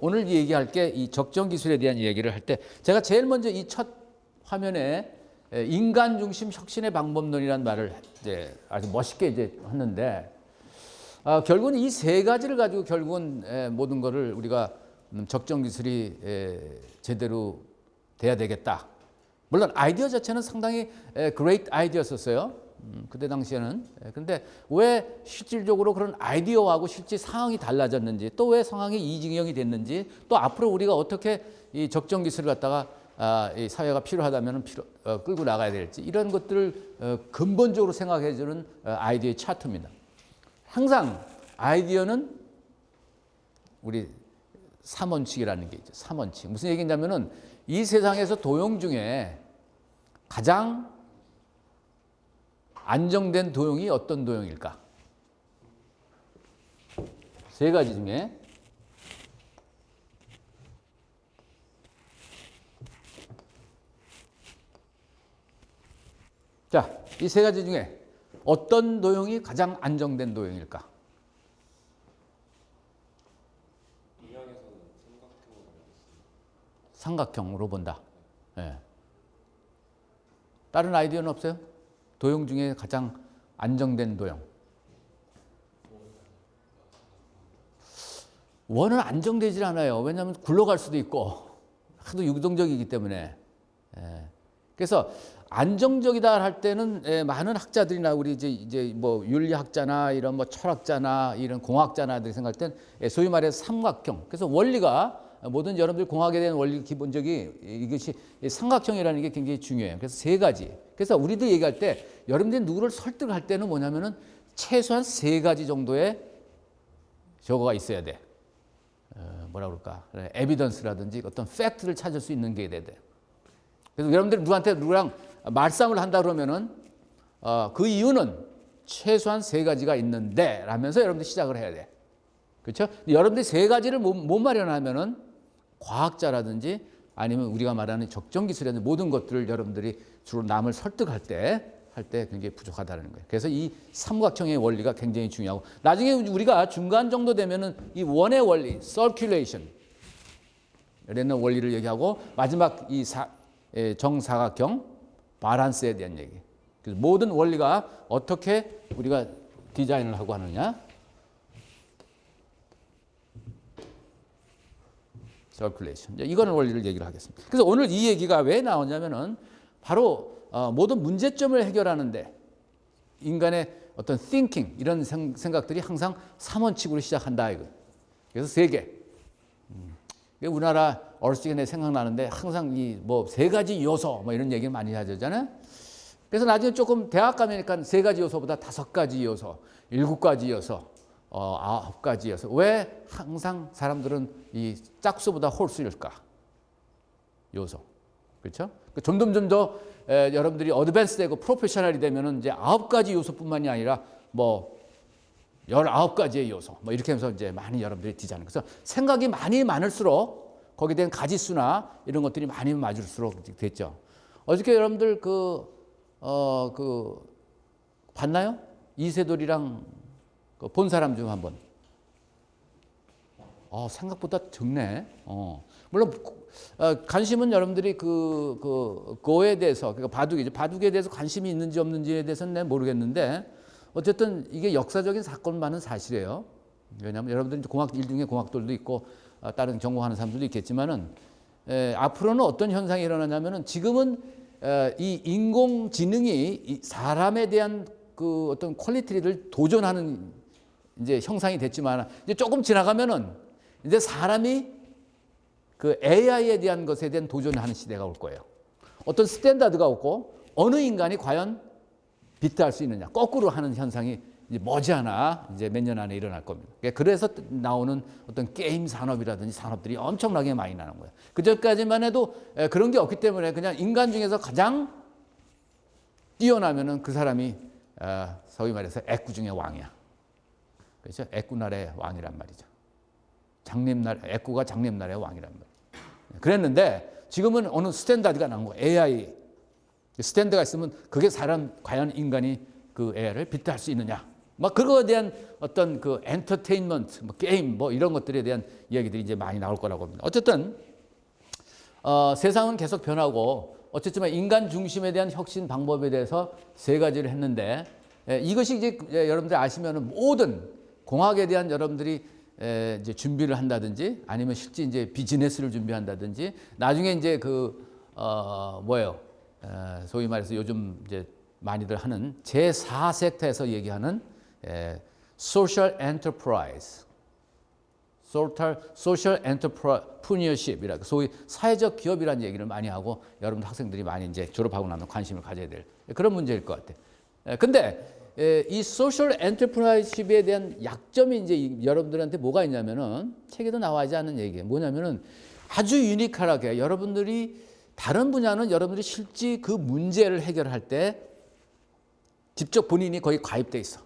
오늘 얘기할 게 이 적정 기술에 대한 얘기를 할 때 제가 제일 먼저 이 첫 화면에 인간 중심 혁신의 방법론이라는 말을 이제 아주 멋있게 이제 했는데 결국은 이 세 가지를 가지고 결국은 모든 것을 우리가 적정 기술이 제대로 돼야 되겠다. 물론 아이디어 자체는 상당히 great 아이디어였었어요. 그때 당시에는. 근데 왜 실질적으로 그런 아이디어하고 실제 상황이 달라졌는지, 또 왜 상황이 이지경이 됐는지, 또 앞으로 우리가 어떻게 이 적정 기술을 갖다가 이 사회가 필요하다면 끌고 나가야 될지, 이런 것들을 근본적으로 생각해 주는 아이디어의 차트입니다. 항상 아이디어는 우리 3원칙이라는 게 있죠. 3원칙. 무슨 얘기냐면은 이 세상에서 도용 중에 가장 안정된 도용이 어떤 도용일까? 세 가지 중에 자, 이 세 가지 중에 어떤 도용이 가장 안정된 도용일까? 삼각형으로 본다. 네. 다른 아이디어는 없어요? 도용 중에 가장 안정된 도용. 원은 안정되질 않아요. 왜냐하면 굴러갈 수도 있고 하도 유동적이기 때문에. 그래서 안정적이다 할 때는 많은 학자들이나 우리 이제 뭐 윤리학자나 이런 뭐 철학자나 이런 공학자나들이 생각할 땐 소위 말해서 삼각형. 그래서 원리가 모든 여러분들 공학에 대한 원리 기본적인 이것이 삼각형이라는 게 굉장히 중요해요. 그래서 세 가지. 그래서 우리도 얘기할 때 여러분들이 누구를 설득할 때는 뭐냐면은 최소한 세 가지 정도의 저거가 있어야 돼. 뭐라 그럴까? 에비던스라든지 어떤 팩트를 찾을 수 있는 게 돼야 돼. 그래서 여러분들이 누구랑 말싸움을 한다 그러면은 그 이유는 최소한 세 가지가 있는데 라면서 여러분들이 시작을 해야 돼. 그렇죠? 여러분들이 세 가지를 못 마련하면은 과학자라든지 아니면 우리가 말하는 적정 기술이라는 모든 것들을 여러분들이 주로 남을 설득할 때 굉장히 부족하다는 거예요. 그래서 이 삼각형의 원리가 굉장히 중요하고 나중에 우리가 중간 정도 되면은 이 원의 원리, circulation 이라는 원리를 얘기하고 마지막 이 정사각형, 바란스에 대한 얘기. 그래서 모든 원리가 어떻게 우리가 디자인을 하고 하느냐. circulation. 이거는 원리를 얘기를 하겠습니다. 그래서 오늘 이 얘기가 왜 나오냐면은 바로 모든 문제점을 해결하는데 인간의 어떤 thinking 이런 생각들이 항상 3원칙으로 시작한다 이거. 그래서 세 개. 우리나라 어렸을 때 생각나는데 항상 이 뭐 세 가지 요소 뭐 이런 얘기를 많이 하잖아요. 그래서 나중에 조금 대학 가니까 세 가지 요소보다 5가지 요소, 7가지 요소, 9가지 요소. 왜 항상 사람들은 이 짝수보다 홀수일까? 요소. 그렇죠? 점점 더 여러분들이 어드밴스되고 프로페셔널이 되면은 이제 9가지 요소뿐만이 아니라 뭐 19가지의 요소 뭐 이렇게 하면서 이제 많이 여러분들이 디자인. 그래서 생각이 많이 많을수록 거기에 대한 가지수나 이런 것들이 많이 맞을수록 됐죠. 어저께 여러분들 봤나요? 이세돌이랑 본 사람 중 한 번. 생각보다 적네. 물론 관심은 여러분들이 그거에 대해서 그러니까 바둑이죠. 바둑에 대해서 관심이 있는지 없는지에 대해서는 내가 모르겠는데 어쨌든 이게 역사적인 사건만은 사실이에요. 왜냐하면 여러분들 공학 일중에 공학들도 있고 다른 전공하는 사람들도 있겠지만은 앞으로는 어떤 현상이 일어나냐면은 지금은 이 인공지능이 사람에 대한 그 어떤 퀄리티를 도전하는 이제 형상이 됐지만 이제 조금 지나가면은 이제 사람이 그 AI에 대한 것에 대한 도전을 하는 시대가 올 거예요. 어떤 스탠다드가 없고 어느 인간이 과연 비트할 수 있느냐, 거꾸로 하는 현상이 이제 머지않아 이제 몇 년 안에 일어날 겁니다. 그래서 나오는 어떤 게임 산업이라든지 산업들이 엄청나게 많이 나는 거예요. 그전까지만 해도 그런 게 없기 때문에 그냥 인간 중에서 가장 뛰어나면은 그 사람이 소위 말해서 애꾸 중의 왕이야. 그렇죠? 애꾸나라의 왕이란 말이죠. 애꾸가 장님나라의 왕이란 말이에요. 그랬는데 지금은 어느 스탠다드가 나온 거예요. AI 스탠드가 있으면 그게 과연 인간이 그 AI를 비트할 수 있느냐. 막 그거에 대한 어떤 그 엔터테인먼트, 뭐 게임, 뭐 이런 것들에 대한 이야기들이 이제 많이 나올 거라고 봅니다. 어쨌든 세상은 계속 변하고 어쨌지만 인간 중심에 대한 혁신 방법에 대해서 세 가지를 했는데 이것이 이제 여러분들 아시면은 모든 공학에 대한 여러분들이 이제 준비를 한다든지 아니면 실제 이제 비즈니스를 준비한다든지 나중에 이제 소위 말해서 요즘 이제 많이들 하는 제4섹터에서 얘기하는 소셜 엔터프라이즈, 소셜 엔터프리너십이라고 소위 사회적 기업이라는 얘기를 많이 하고 여러분 학생들이 많이 이제 졸업하고 나면 관심을 가져야 될 그런 문제일 것 같아요. 근데 이 소셜 엔터프라이즈십에 대한 약점이 이제 여러분들한테 뭐가 있냐면은 책에도 나와 있지 않는 얘기예요. 뭐냐면은 아주 유니크하게 여러분들이 다른 분야는 여러분들이 실제 그 문제를 해결할 때 직접 본인이 거의 가입돼 있어.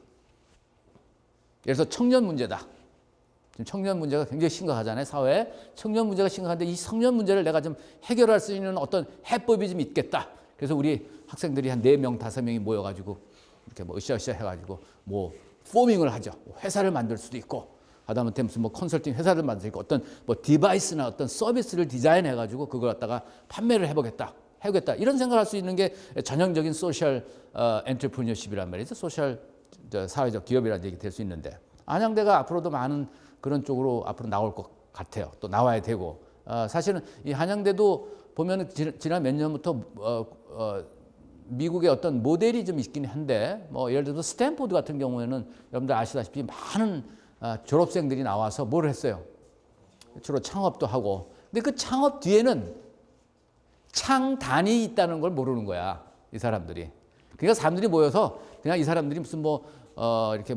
예를 들어서 청년 문제다. 지금 청년 문제가 굉장히 심각하잖아요, 사회에. 청년 문제가 심각한데 이 청년 문제를 내가 좀 해결할 수 있는 어떤 해법이 좀 있겠다. 그래서 우리 학생들이 한 4명, 5명이 모여가지고 이렇게 뭐 으쌰으쌰 해가지고 뭐 포밍을 하죠. 회사를 만들 수도 있고 하다못해 무슨 뭐 컨설팅 회사를 만들 수도 있고 어떤 뭐 디바이스나 어떤 서비스를 디자인해가지고 그걸 갖다가 판매를 해보겠다. 이런 생각을 할 수 있는 게 전형적인 소셜 엔터프리너십이란 말이죠. 소셜 사회적 기업이라는 얘기 될 수 있는데 안양대가 앞으로도 많은 그런 쪽으로 앞으로 나올 것 같아요. 또 나와야 되고 사실은 이 한양대도 보면 지난 몇 년부터 미국의 어떤 모델이 좀 있긴 한데 뭐 예를 들어서 스탠포드 같은 경우에는 여러분들 아시다시피 많은 졸업생들이 나와서 뭘 했어요? 주로 창업도 하고 근데 그 창업 뒤에는 창단이 있다는 걸 모르는 거야 이 사람들이. 그러니까 사람들이 모여서 그냥 이 사람들이 무슨 이렇게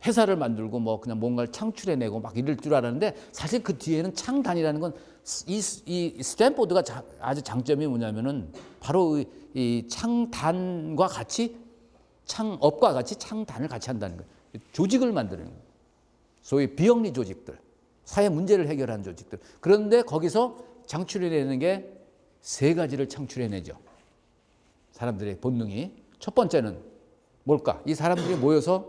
회사를 만들고 뭐 그냥 뭔가를 창출해내고 막 이럴 줄 알았는데 사실 그 뒤에는 창단이라는 건 이 스탠포드가 아주 장점이 뭐냐면은 바로 이 창단과 같이 창업과 같이 창단을 같이 한다는 거예요. 조직을 만드는 거예요. 소위 비영리 조직들, 사회 문제를 해결하는 조직들. 그런데 거기서 창출해내는 게 3가지를 창출해내죠. 사람들의 본능이. 첫 번째는 뭘까? 이 사람들이 모여서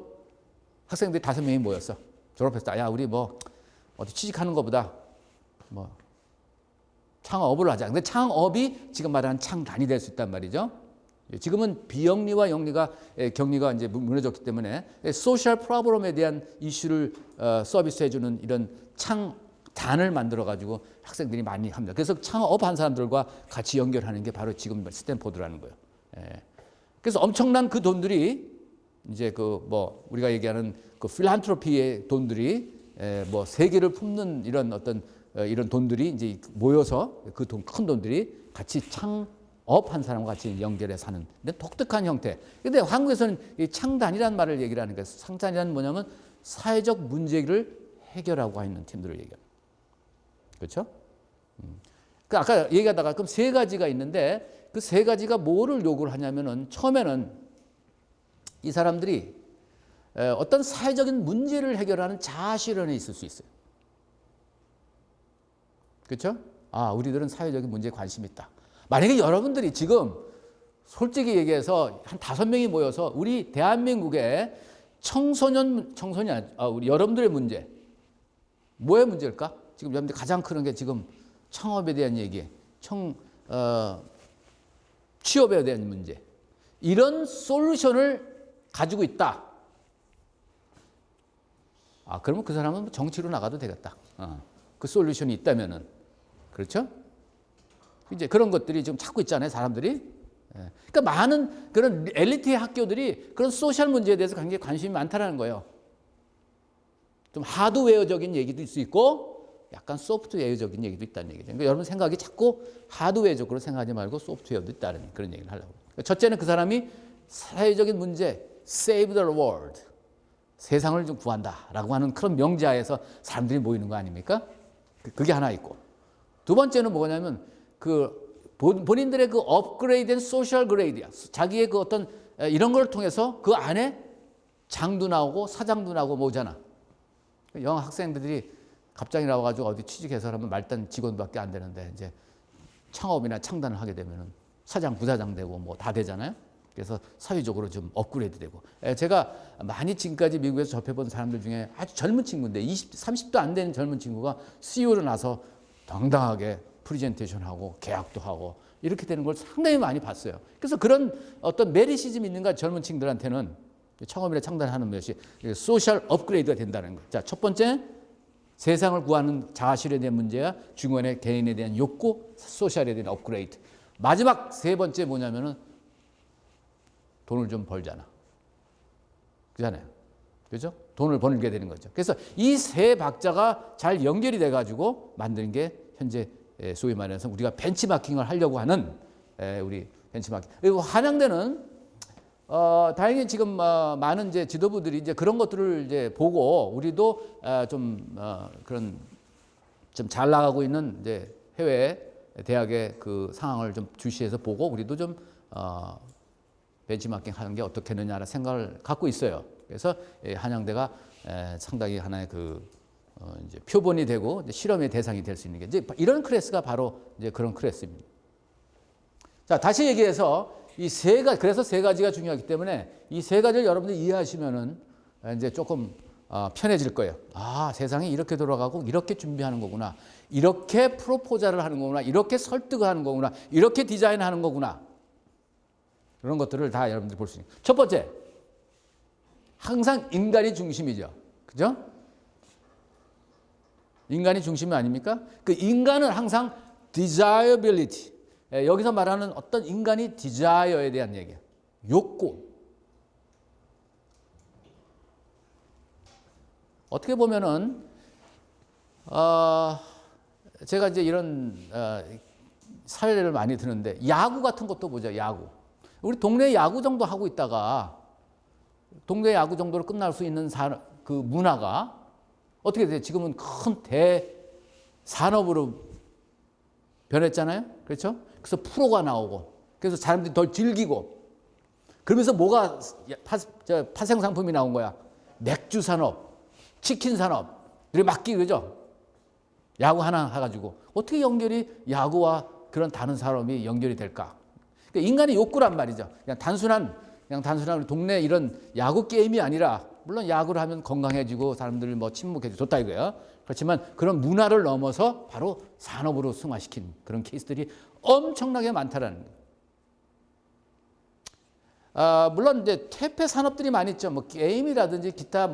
학생들이 5명이 모였어. 졸업했다. 야, 우리 뭐 어디 취직하는 것보다 뭐 창업을 하자. 근데 창업이 지금 말하는 창단이 될 수 있단 말이죠. 지금은 비영리와 격리가 이제 무너졌기 때문에 소셜 프로블럼에 대한 이슈를 서비스해주는 이런 창단을 만들어가지고 학생들이 많이 합니다. 그래서 창업한 사람들과 같이 연결하는 게 바로 지금 스탠포드라는 거예요. 그래서 엄청난 그 돈들이 이제 우리가 얘기하는 그 필란트로피의 돈들이 뭐 세계를 품는 이런 어떤 이런 돈들이 이제 모여서 그 큰 돈들이 같이 창업한 사람과 같이 연결해 사는 독특한 형태. 근데 한국에서는 이 창단이라는 말을 얘기를 하는 거예요. 창단이란 뭐냐면 사회적 문제를 해결하고 있는 팀들을 얘기합니다. 그렇죠? 그 아까 얘기하다가 그럼 3가지가 있는데 그 3가지가 뭐를 요구를 하냐면은 처음에는 이 사람들이 어떤 사회적인 문제를 해결하는 자아실현에 있을 수 있어요. 그렇죠? 우리들은 사회적인 문제에 관심이 있다. 만약에 여러분들이 지금 솔직히 얘기해서 한 5명이 모여서 우리 대한민국의 우리 여러분들의 문제, 뭐의 문제일까? 지금 여러분들 가장 큰 게 지금 창업에 대한 얘기, 취업에 대한 문제. 이런 솔루션을 가지고 있다. 그러면 그 사람은 정치로 나가도 되겠다. 그 솔루션이 있다면은. 그렇죠? 이제 그런 것들이 지금 찾고 있잖아요, 사람들이. 그러니까 많은 그런 엘리트의 학교들이 그런 소셜 문제에 대해서 굉장히 관심이 많다는 거예요. 좀 하드웨어적인 얘기도 있을 수 있고 약간 소프트웨어적인 얘기도 있다는 얘기죠. 그러니까 여러분 생각이 자꾸 하드웨어적으로 생각하지 말고 소프트웨어도 있다는 그런 얘기를 하려고. 첫째는 그 사람이 사회적인 문제, save the world, 세상을 좀 구한다라고 하는 그런 명제하에서 사람들이 모이는 거 아닙니까? 그게 하나 있고. 2번째는 뭐냐면 본인들의 그 업그레이드된 소셜 그레이드야. 자기의 그 어떤 이런 걸 통해서 그 안에 장도 나오고 사장도 나오고 뭐잖아. 영어 학생들이 갑자기 나와가지고 어디 취직해서 하면 말단 직원밖에 안 되는데 이제 창업이나 창단을 하게 되면은 사장, 부사장 되고 뭐 다 되잖아요. 그래서 사회적으로 좀 업그레이드 되고. 제가 많이 지금까지 미국에서 접해본 사람들 중에 아주 젊은 친구인데 20, 30도 안 되는 젊은 친구가 CEO로 나서 당당하게 프레젠테이션하고 계약도 하고 이렇게 되는 걸 상당히 많이 봤어요. 그래서 그런 어떤 메리시즘이 있는가 젊은 친구들한테는 창업이나 창단하는 것이 소셜 업그레이드가 된다는 거. 자, 첫 번째 세상을 구하는 자아실현에 대한 문제야 중간에 개인에 대한 욕구, 소셜에 대한 업그레이드. 마지막 세 번째 뭐냐면은 돈을 좀 벌잖아. 그잖아요. 그죠? 돈을 벌게 되는 거죠. 그래서 이 세 박자가 잘 연결이 돼가지고 만드는 게 현재 소위 말해서 우리가 벤치마킹을 하려고 하는 우리 벤치마킹. 그리고 한양대는 다행히 지금 많은 이제 지도부들이 이제 그런 것들을 이제 보고 우리도 그런 좀 잘 나가고 있는 이제 해외 대학의 그 상황을 좀 주시해서 보고 우리도 좀 벤치마킹 하는 게 어떻겠느냐라는 생각을 갖고 있어요. 그래서 한양대가 상당히 하나의 이제 표본이 되고 이제 실험의 대상이 될 수 있는 게 이제 이런 클래스가 바로 이제 그런 클래스입니다. 자, 다시 얘기해서 그래서 세 가지가 중요하기 때문에 이 세 가지를 여러분들이 이해하시면은 이제 조금 편해질 거예요. 아, 세상이 이렇게 돌아가고 이렇게 준비하는 거구나. 이렇게 프로포즈를 하는 거구나. 이렇게 설득을 하는 거구나. 이렇게 디자인하는 거구나. 그런 것들을 다 여러분들이 볼 수 있는. 첫 번째, 항상 인간이 중심이죠. 그죠? 인간이 중심이 아닙니까? 그 인간은 항상 desirability. 여기서 말하는 어떤 인간이 desire에 대한 얘기예요. 욕구. 어떻게 보면은 제가 이제 이런 사례를 많이 드는데 야구 같은 것도 보죠. 야구. 우리 동네 야구 정도 하고 있다가 동네 야구 정도로 끝날 수 있는 그 문화가 어떻게 돼요? 지금은 큰 대산업으로 변했잖아요. 그렇죠? 그래서 프로가 나오고 그래서 사람들이 더 즐기고 그러면서 뭐가 파생 상품이 나온 거야. 맥주 산업, 치킨 산업, 이렇게 막기 그죠? 야구 하나 해가지고 어떻게 연결이 야구와 그런 다른 산업이 연결이 될까? 그러니까 인간의 욕구란 말이죠. 그냥 단순한 우리 동네 이런 야구 게임이 아니라 물론 야구를 하면 건강해지고 사람들 뭐 친목해지고 좋다 이거예요. 그렇지만 그런 문화를 넘어서 바로 산업으로 승화시킨 그런 케이스들이 엄청나게 많다라는 거예요. 물론 이제 퇴폐 산업들이 많이 있죠. 뭐 게임이라든지 기타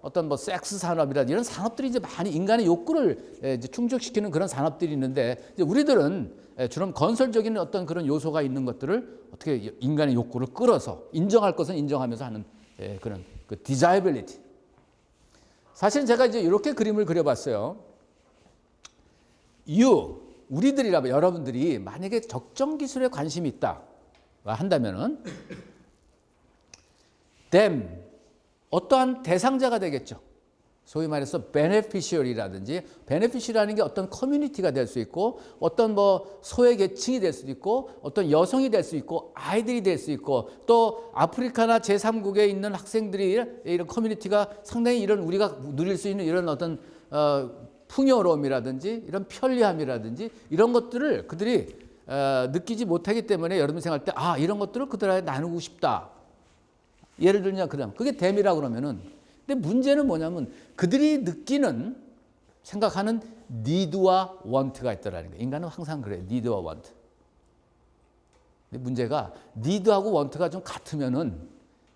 어떤 섹스 산업이라든지 이런 산업들이 이제 많이 인간의 욕구를 이제 충족시키는 그런 산업들이 있는데 이제 우리들은 주로 건설적인 어떤 그런 요소가 있는 것들을 어떻게 인간의 욕구를 끌어서 인정할 것은 인정하면서 하는 그런 그 desirability. 사실은 제가 이제 이렇게 그림을 그려봤어요. 우리들이라면 여러분들이 만약에 적정 기술에 관심이 있다 한다면은 어떠한 대상자가 되겠죠. 소위 말해서 beneficiary라든지 beneficiary라는 게 어떤 커뮤니티가 될 수 있고 어떤 소외 계층이 될 수도 있고 어떤 여성이 될 수 있고 아이들이 될 수 있고 또 아프리카나 제3국에 있는 학생들이 이런 커뮤니티가 상당히 이런 우리가 누릴 수 있는 이런 어떤 풍요로움이라든지 이런 편리함이라든지 이런 것들을 그들이 느끼지 못하기 때문에 여러분 생각할 때 이런 것들을 그들에게 나누고 싶다. 예를 들면 그게 댐이라고 그러면은 근데 문제는 뭐냐면 그들이 느끼는 생각하는 need와 want가 있다라는 거예요. 인간은 항상 그래요. need와 want. 근데 문제가 need하고 want가 좀 같으면은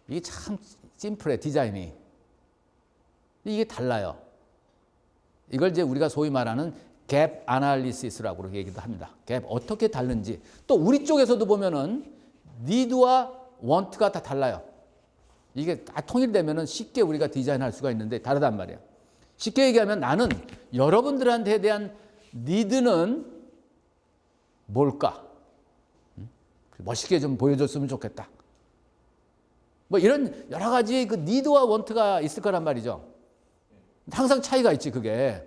이게 참 심플해 디자인이. 이게 달라요. 이걸 이제 우리가 소위 말하는 갭 아날리시스라고 얘기도 합니다. 갭 어떻게 다른지. 또 우리 쪽에서도 보면은 need와 want가 다 달라요. 이게 다 통일되면은 쉽게 우리가 디자인할 수가 있는데 다르단 말이에요. 쉽게 얘기하면 나는 여러분들한테 대한 니드는 뭘까? 멋있게 좀 보여줬으면 좋겠다. 이런 여러 가지 그 니드와 원트가 있을 거란 말이죠. 항상 차이가 있지 그게.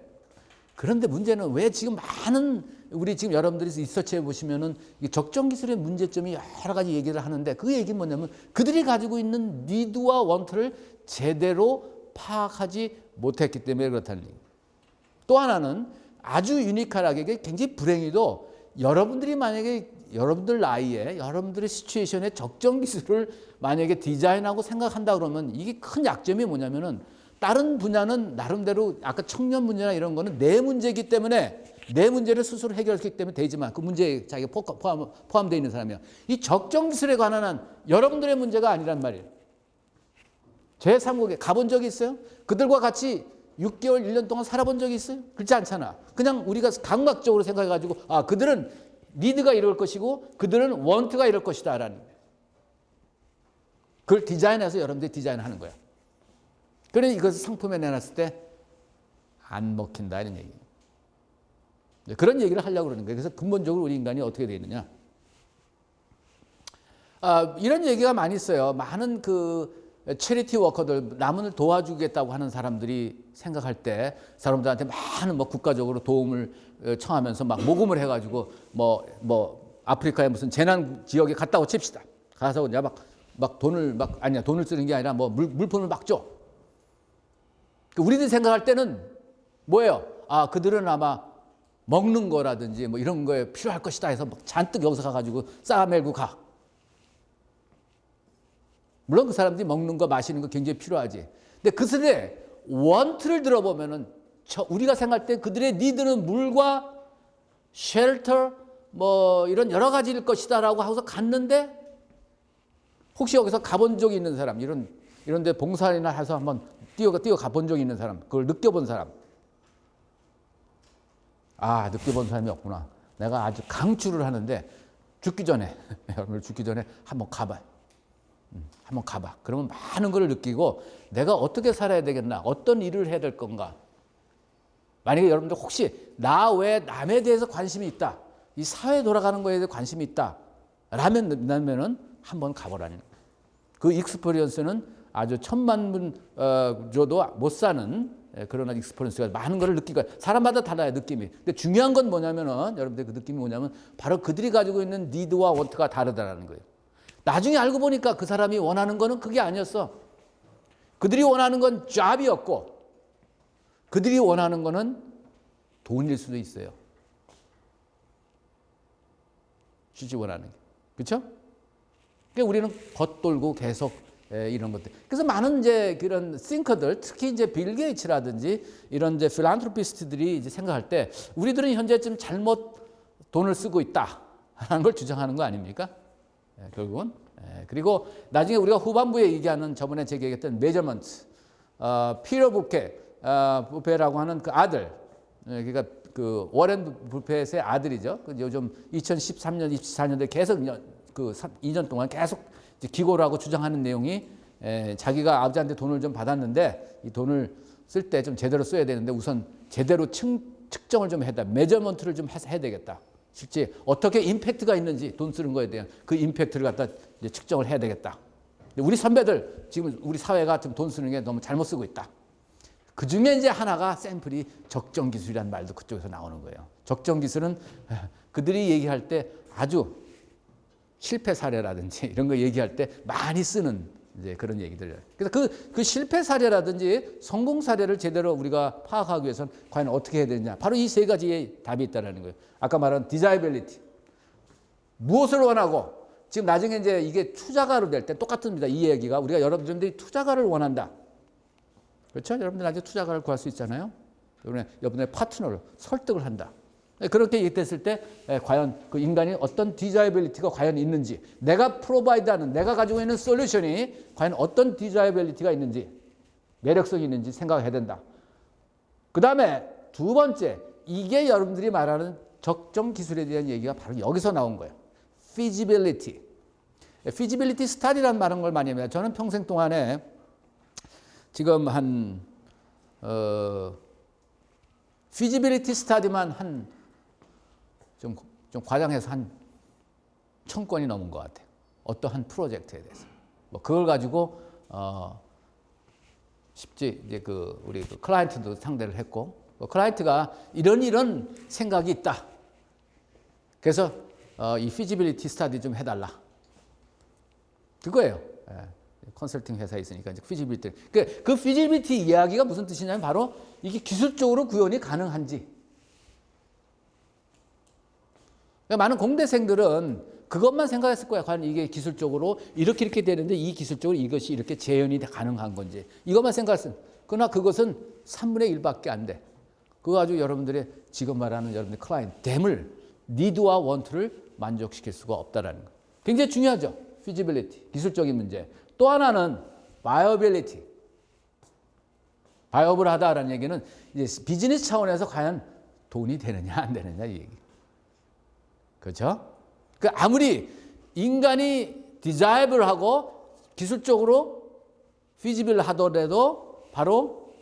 그런데 문제는 왜 지금 많은 우리 지금 여러분들이 리서치해 보시면은 적정 기술의 문제점이 여러 가지 얘기를 하는데 그 얘기는 뭐냐면 그들이 가지고 있는 니드와 원트를 제대로 파악하지 못했기 때문에 그렇다는 얘기예요. 또 하나는 아주 유니크하게 굉장히 불행히도 여러분들이 만약에 여러분들 나이에 여러분들의 시츄에이션에 적정 기술을 만약에 디자인하고 생각한다 그러면 이게 큰 약점이 뭐냐면은 다른 분야는 나름대로 아까 청년 문제나 이런 거는 내 문제이기 때문에 내 문제를 스스로 해결했기 때문에 되지만 그 문제에 자기가 포함되어 있는 사람이야. 이 적정 기술에 관한 한 여러분들의 문제가 아니란 말이에요. 제3국에 가본 적이 있어요? 그들과 같이 6개월, 1년 동안 살아본 적이 있어요? 그렇지 않잖아. 그냥 우리가 감각적으로 생각해가지고 아 그들은 니드가 이럴 것이고 그들은 원트가 이럴 것이다 라는 거예요. 그걸 디자인해서 여러분들이 디자인하는 거야. 그러니 이것을 상품에 내놨을 때 안 먹힌다 이런 얘기예요. 그런 얘기를 하려고 그러는 거예요. 그래서 근본적으로 우리 인간이 어떻게 되어 있느냐. 이런 얘기가 많이 있어요. 많은 그 체리티 워커들, 남을 도와주겠다고 하는 사람들이 생각할 때 사람들한테 많은 뭐 국가적으로 도움을 청하면서 막 모금을 해가지고 뭐 아프리카의 무슨 재난 지역에 갔다고 칩시다. 가서 이제 막 돈을 돈을 쓰는 게 아니라 뭐 물품을 막 줘. 우리들이 생각할 때는 뭐예요? 아, 그들은 아마 먹는 거라든지 뭐 이런 거에 필요할 것이다 해서 막 잔뜩 여기서 가가지고 쌓아매고 가. 물론 그 사람들이 먹는 거 마시는 거 굉장히 필요하지. 근데 그들의 원트를 들어보면은 우리가 생각할 때 그들의 니드는 물과 쉘터 뭐 이런 여러 가지일 것이다라고 하고서 갔는데 혹시 여기서 가본 적이 있는 사람 이런 데 봉사나 해서 한번 뛰어가 본 적이 있는 사람 그걸 느껴본 사람 아 느껴본 사람이 없구나. 내가 아주 강추를 하는데 죽기 전에 여러분들 죽기 전에 한번 가봐요. 한번 가봐. 그러면 많은 걸 느끼고 내가 어떻게 살아야 되겠나 어떤 일을 해야 될 건가. 만약에 여러분들 혹시 나 외에 남에 대해서 관심이 있다. 이 사회 돌아가는 거에 대해 관심이 있다. 라면은 한번 가보라는 거예요. 그 익스퍼리언스는 아주 1000만 분 줘도 못 사는 그런 익스퍼리언스가 많은 걸 느끼고 사람마다 달라요 느낌이. 근데 중요한 건 뭐냐면은 여러분들 그 느낌이 뭐냐면 바로 그들이 가지고 있는 니드와 원트가 다르다라는 거예요. 나중에 알고 보니까 그 사람이 원하는 거는 그게 아니었어. 그들이 원하는 건 잡이었고 그들이 원하는 거는 돈일 수도 있어요. 실제 원하는 게. 그렇죠? 그러니까 우리는 겉돌고 계속 이런 것들. 그래서 많은 이제 그런 싱커들, 특히 이제 빌 게이츠라든지 이런 이제 필란트로피스트들이 이제 생각할 때 우리들은 현재 좀 잘못 돈을 쓰고 있다라는 걸 주장하는 거 아닙니까? 결국은. 그리고 나중에 우리가 후반부에 얘기하는 저번에 제가 얘기했던 메저먼트, 피터 부페라고 하는 그 아들, 그러니까 그 워렌 부페의 아들이죠. 요즘 2013년, 24년대 계속 그 2년 동안 계속 기고를 하고 주장하는 내용이 자기가 아버지한테 돈을 좀 받았는데 이 돈을 쓸 때 좀 제대로 써야 되는데 우선 제대로 측정을 좀 해야 돼. 메저먼트를 좀 해야 되겠다. 실제 어떻게 임팩트가 있는지 돈 쓰는 거에 대한 그 임팩트를 갖다 이제 측정을 해야 되겠다. 우리 선배들 지금 우리 사회가 좀 돈 쓰는 게 너무 잘못 쓰고 있다. 그 중에 이제 하나가 샘플이 적정 기술이라는 말도 그쪽에서 나오는 거예요. 적정 기술은 그들이 얘기할 때 아주 실패 사례라든지 이런 거 얘기할 때 많이 쓰는 이제 그런 얘기들. 그래서 그 실패 사례라든지 성공 사례를 제대로 우리가 파악하기 위해서는 과연 어떻게 해야 되느냐. 바로 이 세 가지의 답이 있다는 거예요. 아까 말한 디자이빌리티. 무엇을 원하고 지금 나중에 이제 이게 투자가로 될 때 똑같습니다. 이 얘기가 우리가 여러분들이 투자가를 원한다. 그렇죠? 여러분들 나중에 투자가를 구할 수 있잖아요. 여러분의 파트너를 설득을 한다. 그렇게 얘기했을 때 과연 그 인간이 어떤 디자이빌리티가 과연 있는지 내가 프로바이드하는 내가 가지고 있는 솔루션이 과연 어떤 디자이빌리티가 있는지 매력성이 있는지 생각해야 된다. 그 다음에 두 번째 이게 여러분들이 말하는 적정 기술에 대한 얘기가 바로 여기서 나온 거예요. feasibility. feasibility study라는 말은 걸 많이 합니다. 저는 평생 동안에 지금 한 feasibility study만 좀 과장해서 한 1000건이 넘은 것 같아요. 어떠한 프로젝트에 대해서. 뭐 그걸 가지고 쉽지 이제 우리 클라이언트도 상대를 했고 클라이언트가 이런 생각이 있다. 그래서 이 feasibility study 좀 해달라. 그거예요. 컨설팅 회사에 있으니까 이제 feasibility. 그 feasibility 이야기가 무슨 뜻이냐면 바로 이게 기술적으로 구현이 가능한지. 많은 공대생들은 그것만 생각했을 거야. 과연 이게 기술적으로 이렇게 되는데 이 기술적으로 이것이 이렇게 재현이 가능한 건지. 이것만 생각했어. 그러나 그것은 3분의 1밖에 안 돼. 그거 가지고 여러분들의 지금 말하는 여러분들 클라이언트, 댐을, 니드와 원투를 만족시킬 수가 없다라는 거. 굉장히 중요하죠. feasibility, 기술적인 문제. 또 하나는 viability. 바이어블하다라는 얘기는 이제 비즈니스 차원에서 과연 돈이 되느냐 안 되느냐 이 얘기. 그렇죠? 그 아무리 인간이 디자이블하고 기술적으로 피지블 하더라도 바로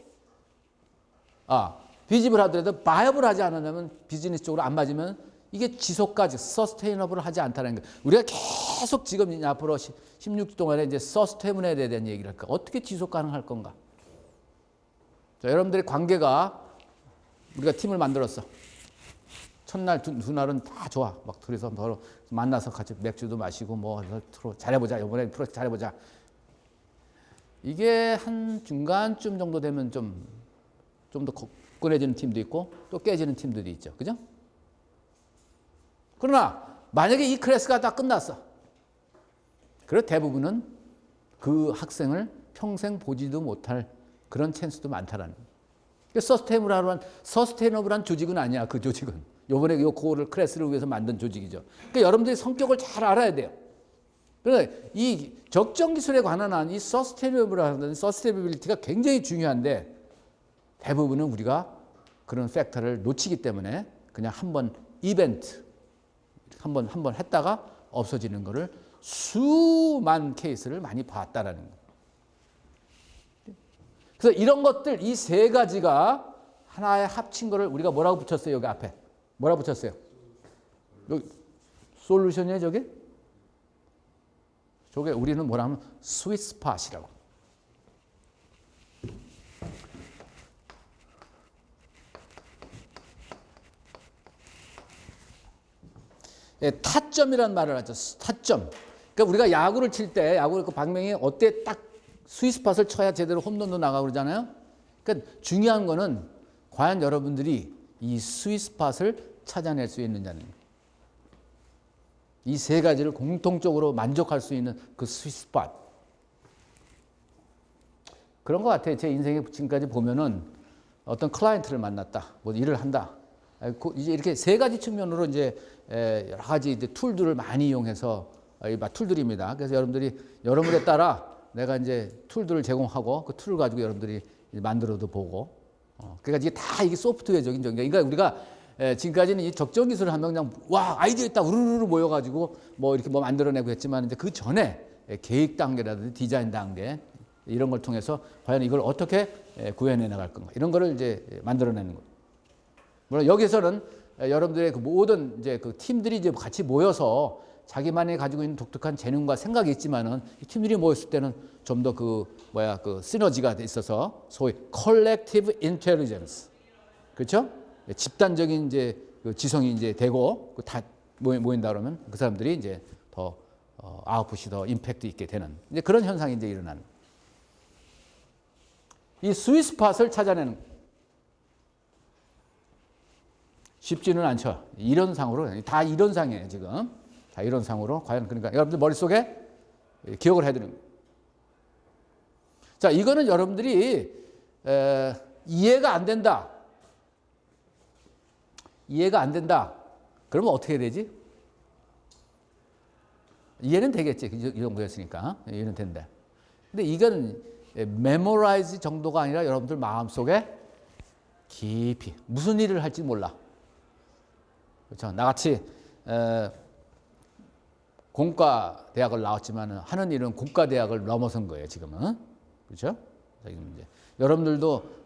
피지블 하더라도 바이어블하지 않으면 비즈니스적으로 안 맞으면 이게 지속까지 서스테이너블을 하지 않다는 거. 우리가 계속 지금 앞으로 16주 동안에 이제 서스테이너블에 대한 얘기를 할까? 어떻게 지속 가능할 건가? 자, 여러분들의 관계가 우리가 팀을 만들었어. 첫날 두 날은 다 좋아. 막 둘이서 서로 만나서 같이 맥주도 마시고 뭐 잘해보자. 이번에 프로젝트 잘해보자. 이게 한 중간쯤 정도 되면 좀 더 꺼내지는 팀도 있고 또 깨지는 팀들도 있죠. 그죠? 그러나 만약에 이 클래스가 다 끝났어. 그래 대부분은 그 학생을 평생 보지도 못할 그런 찬스도 많다라는 거예요. 서스테이너블한 조직은 아니야. 그 조직은. 요번에 요 코어를 클래스를 위해서 만든 조직이죠. 그러니까 여러분들이 성격을 잘 알아야 돼요. 그러니까 이 적정 기술에 관한 한 이 서스테이너블리티가 굉장히 중요한데 대부분은 우리가 그런 팩터를 놓치기 때문에 그냥 한번 이벤트 한번 했다가 없어지는 거를 수만 케이스를 많이 봤다라는 거예요. 그래서 이런 것들 이 세 가지가 하나에 합친 거를 우리가 뭐라고 붙였어요? 여기 앞에 뭐라고 붙였어요? 여기 솔루션이에요, 저게? 저게 우리는 뭐라 하면 스윗 스팟이라고. 예, 타점이라는 말을 하죠. 타점. 그러니까 우리가 야구를 칠 때 야구 그 방망이 어때 딱 스윗스팟을 쳐야 제대로 홈런도 나가고 그러잖아요. 그러니까 중요한 거는 과연 여러분들이 이 스윗스팟을 찾아낼 수 있느냐는 이 세 가지를 공통적으로 만족할 수 있는 그 스윗스팟. 그런 것 같아요. 제 인생에 지금까지 보면은 어떤 클라이언트를 만났다, 뭐 일을 한다. 이제 이렇게 세 가지 측면으로 이제 여러 가지 이제 툴들을 많이 이용해서 툴들입니다. 그래서 여러분들에 따라 내가 이제 툴들을 제공하고 그 툴을 가지고 여러분들이 만들어도 보고. 그러니까 이게 다 이게 소프트웨어적인 적이니까. 그러니까 우리가 지금까지는 이 적정 기술을 하면 그냥 와 아이디어 있다 우르르 모여가지고 뭐 이렇게 뭐 만들어내고 했지만 이제 그 전에 계획 단계라든지 디자인 단계 이런 걸 통해서 과연 이걸 어떻게 구현해 나갈 건가 이런 거를 이제 만들어내는 거예요. 물론 여기서는 여러분들의 그 모든 이제 그 팀들이 이제 같이 모여서 자기만이 가지고 있는 독특한 재능과 생각이 있지만은 이 팀들이 모였을 때는 좀 더 그 시너지가 있어서 소위 collective intelligence, 그렇죠? 집단적인 이제 그 지성이 이제 되고 다 모인다 그러면 그 사람들이 이제 더 아웃풋이 더 임팩트 있게 되는 이제 그런 현상이 이제 일어나는. 이 스윗스팟을 찾아내는 쉽지는 않죠. 이론상으로 다 이론상이에요 지금. 다 이론상으로 과연 그러니까 여러분들 머릿속에 기억을 해두는 거예요. 자, 이거는 여러분들이 이해가 안 된다. 이해가 안 된다. 그러면 어떻게 해야 되지? 이해는 되겠지. 이 정도였으니까. 이해는 된다. 근데 이건 메모라이즈 정도가 아니라 여러분들 마음속에 깊이 무슨 일을 할지 몰라. 그렇죠. 나같이 공과 대학을 나왔지만 하는 일은 공과 대학을 넘어선 거예요. 지금은. 그렇죠? 이제 여러분들도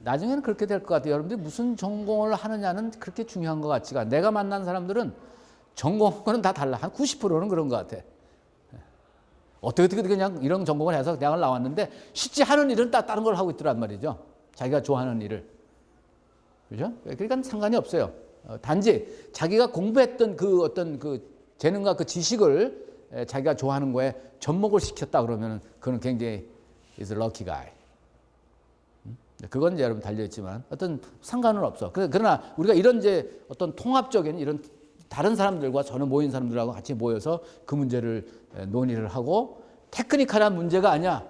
나중에는 그렇게 될 것 같아요. 여러분들이 무슨 전공을 하느냐는 그렇게 중요한 것 같지가 않아요. 내가 만난 사람들은 전공은 다 달라. 한 90%는 그런 것 같아. 어떻게 그냥 이런 전공을 해서 대학을 나왔는데 실제 하는 일은 다른 걸 하고 있더란 말이죠. 자기가 좋아하는 일을. 그죠? 그러니까 상관이 없어요. 단지 자기가 공부했던 그 어떤 그 재능과 그 지식을 자기가 좋아하는 거에 접목을 시켰다 그러면 그건 굉장히 is a lucky guy. 그건 이제 여러분 달려있지만 어떤 상관은 없어. 그러나 우리가 이런 이제 어떤 통합적인 이런 다른 사람들과 저는 모인 사람들하고 같이 모여서 그 문제를 논의를 하고 테크니컬한 문제가 아니야.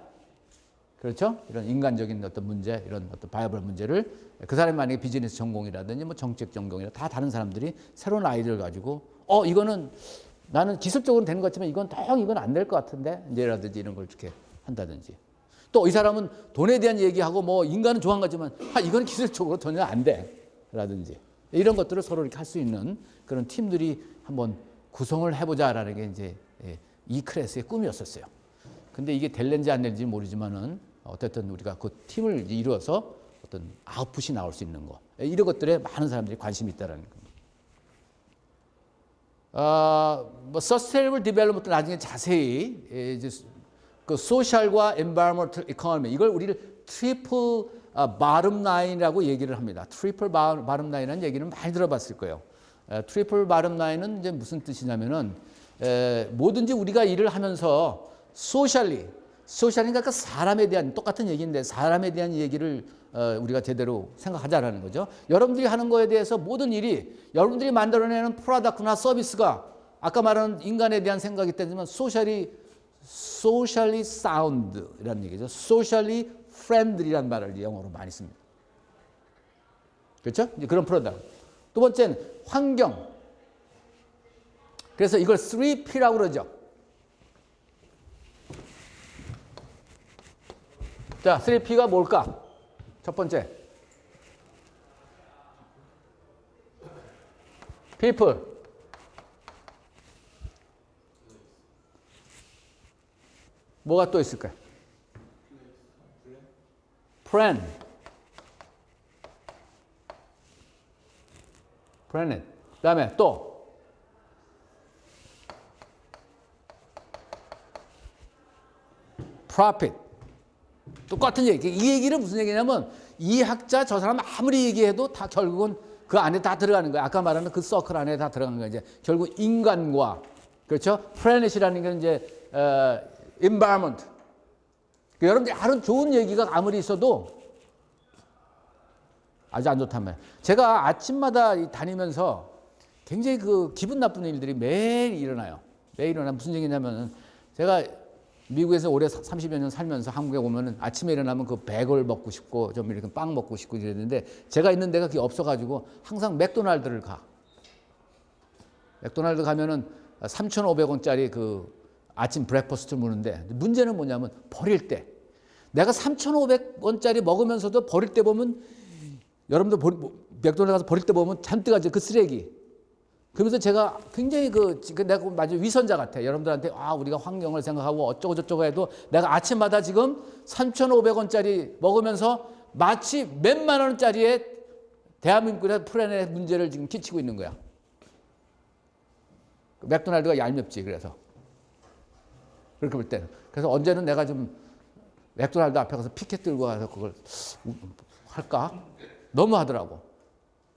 그렇죠? 이런 인간적인 어떤 문제, 이런 어떤 바이블 문제를 그 사람이 만약에 비즈니스 전공이라든지 뭐 정책 전공이라 다 다른 사람들이 새로운 아이디어를 가지고 이거는 나는 기술적으로 되는 것 같지만 이건 안 될 것 같은데 이제라든지 이런 걸 이렇게 한다든지 또 이 사람은 돈에 대한 얘기하고 뭐 인간은 좋아한 거지만 이건 기술적으로 전혀 안 돼 라든지 이런 것들을 서로 이렇게 할 수 있는 그런 팀들이 한번 구성을 해보자라는 게 이제 이 클래스의 꿈이었었어요. 근데 이게 될는지 안 될지 모르지만은 어쨌든 우리가 그 팀을 이루어서 어떤 아웃풋이 나올 수 있는 거 이런 것들에 많은 사람들이 관심이 있다라는 겁니다. 뭐 서스테이너블 디벨롭먼트 나중에 자세히 이제 그 소셜과 엔바이러먼트 이코노미 이걸 우리를 트리플 바름 라인이라고 얘기를 합니다. 트리플 바름 라인이라는 얘기는 많이 들어봤을 거예요. 트리플 바름 라인은 이제 무슨 뜻이냐면은 뭐든지 우리가 일을 하면서 소셜이니까 그 사람에 대한 똑같은 얘기인데 사람에 대한 얘기를 우리가 제대로 생각하자라는 거죠. 여러분들이 하는 거에 대해서 모든 일이 여러분들이 만들어내는 프로덕트나 서비스가 아까 말한 인간에 대한 생각이 때지만 소셜리 사운드라는 얘기죠. 소셜리 프렌들이라는 말을 영어로 많이 씁니다. 그렇죠? 이제 그런 프로덕트. 두 번째는 환경. 그래서 이걸 3P라고 그러죠. 자, 3P가 뭘까? 첫 번째. people. 뭐가 또 있을까요? friend. planet. 그 다음에 또 profit. 똑같은 얘기. 이 얘기는 무슨 얘기냐면 이 학자 저 사람 아무리 얘기해도 다 결국은 그 안에 다 들어가는 거예요. 아까 말하는 그 서클 안에 다 들어가는 거예요. 이제 결국 인간과 그렇죠? 플래닛이라는 게 이제 environment. 여러분들이 하는 좋은 얘기가 아무리 있어도 아주 안 좋단 말이에요. 제가 아침마다 다니면서 굉장히 그 기분 나쁜 일들이 매일 일어나요. 매일 일어나 무슨 얘기냐면 제가 미국에서 올해 30여 년 살면서 한국에 오면은 아침에 일어나면 그 베걸 먹고 싶고 좀 이렇게 빵 먹고 싶고 이랬는데 제가 있는 데가 그게 없어가지고 항상 맥도날드를 가. 맥도날드 가면은 3,500원짜리 그 아침 브렉퍼스트를 먹는데 문제는 뭐냐면 버릴 때 내가 3,500원짜리 먹으면서도 버릴 때 보면 여러분들 맥도날드 가서 버릴 때 보면 잔뜩 가지 그 쓰레기. 그러면서 제가 굉장히 내가 마치 위선자 같아. 여러분들한테 우리가 환경을 생각하고 어쩌고 저쩌고 해도 내가 아침마다 지금 3,500원짜리 먹으면서 마치 몇만 원짜리의 대한민국의 플랜의 문제를 지금 끼치고 있는 거야. 맥도날드가 얄밉지 그래서. 그렇게 볼 때는. 그래서 언제는 내가 좀 맥도날드 앞에 가서 피켓 들고 가서 그걸 할까? 너무 하더라고.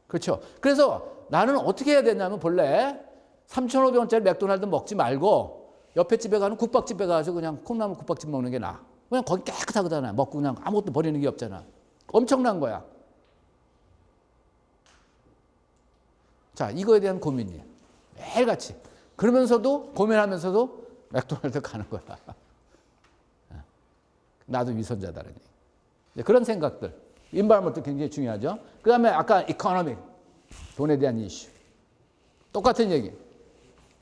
그렇죠? 그래서 나는 어떻게 해야 되냐면 본래 3,500원짜리 맥도날드 먹지 말고 옆에 집에 가는 국밥집에 가서 그냥 콩나물 국밥집 먹는 게 나아. 그냥 거기 깨끗하잖아. 먹고 그냥 아무것도 버리는 게 없잖아. 엄청난 거야. 자, 이거에 대한 고민이에요. 매일같이. 그러면서도 고민하면서도 맥도날드 가는 거야. 나도 위선자다라는 얘기. 그런 생각들. 인바이러먼트 굉장히 중요하죠. 그 다음에 아까 이코노믹. 돈에 대한 이슈. 똑같은 얘기.